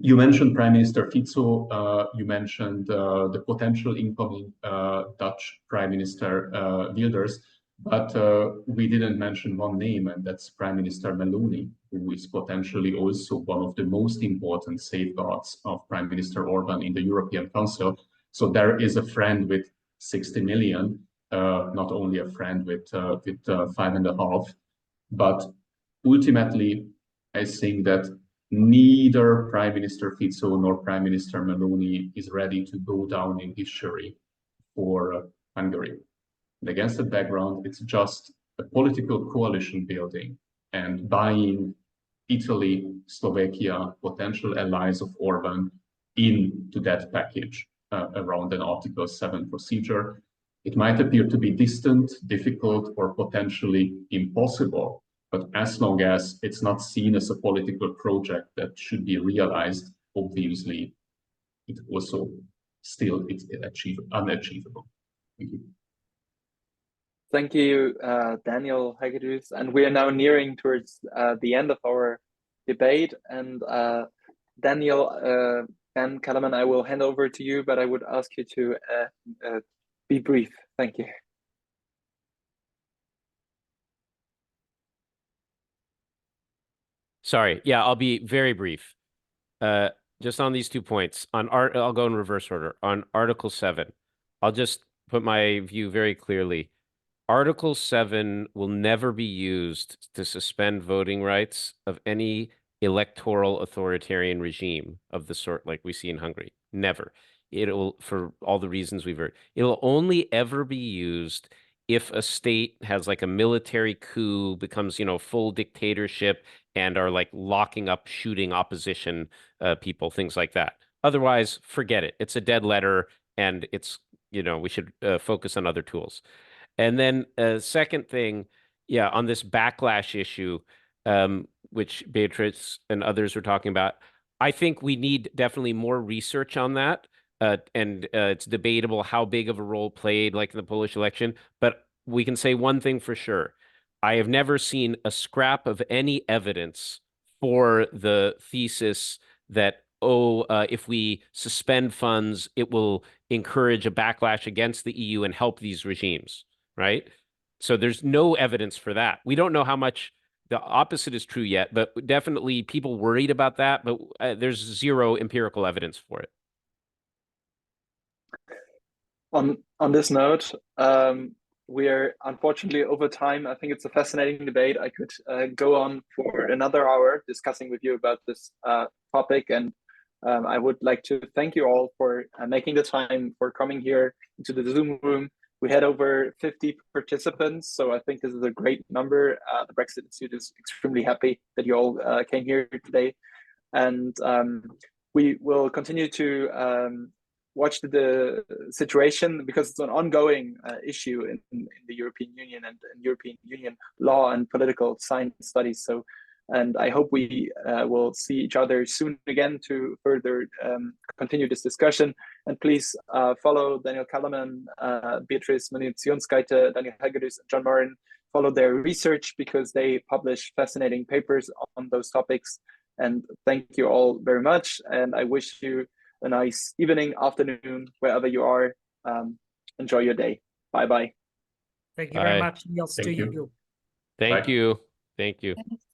you mentioned Prime Minister Fico, you mentioned the potential incoming Dutch Prime Minister Wilders, but we didn't mention one name, and that's Prime Minister Meloni, who is potentially also one of the most important safeguards of Prime Minister Orban in the European Council. So there is a friend with 60 million, not only a friend with 5.5, but ultimately, I think that neither Prime Minister Fico nor Prime Minister Meloni is ready to go down in history for Hungary. And against that background, it's just a political coalition building and buying Italy, Slovakia, potential allies of Orban into that package around an Article 7 procedure. It might appear to be distant, difficult, or potentially impossible, but as long as it's not seen as a political project that should be realized, obviously, it also still it's unachievable. Thank you. Thank you, Daniel Hegedus. And we are now nearing towards the end of our debate. And Daniel and Kellerman, I will hand over to you, but I would ask you to be brief. Thank you. Sorry. Yeah, I'll be very brief. Just on these 2 points. I'll go in reverse order. On Article 7, I'll just put my view very clearly. Article 7 will never be used to suspend voting rights of any electoral authoritarian regime of the sort like we see in Hungary. Never. It'll, for all the reasons we've heard, it'll only ever be used if a state has like a military coup, becomes, full dictatorship, and are like locking up, shooting opposition people, things like that. Otherwise, forget it. It's a dead letter, and it's, we should focus on other tools. And then second thing, yeah, on this backlash issue, which Beatrice and others were talking about, I think we need definitely more research on that. And it's debatable how big of a role played, like in the Polish election. But we can say one thing for sure. I have never seen a scrap of any evidence for the thesis that, if we suspend funds, it will encourage a backlash against the EU and help these regimes, right? So there's no evidence for that. We don't know how much the opposite is true yet, but definitely people worried about that, but there's zero empirical evidence for it. On this note, we are unfortunately over time. I think it's a fascinating debate. I could go on for another hour discussing with you about this topic, and I would like to thank you all for making the time, for coming here into the Zoom room. We had over 50 participants, so I think this is a great number. The Brexit Institute is extremely happy that you all came here today, and we will continue to watch the situation, because it's an ongoing issue in the European Union and in European Union law and political science studies. So, and I hope we will see each other soon again to further continue this discussion. And please follow Daniel Kellerman, Beatrice Munizionskaite, Daniel Hegedus, and John Morin. Follow their research, because they publish fascinating papers on those topics. And thank you all very much. And I wish you a nice evening, afternoon, wherever you are. Enjoy your day. Bye-bye. Thank you very much, Niels. Thank you. Thank Bye. you. Thank you. Thanks.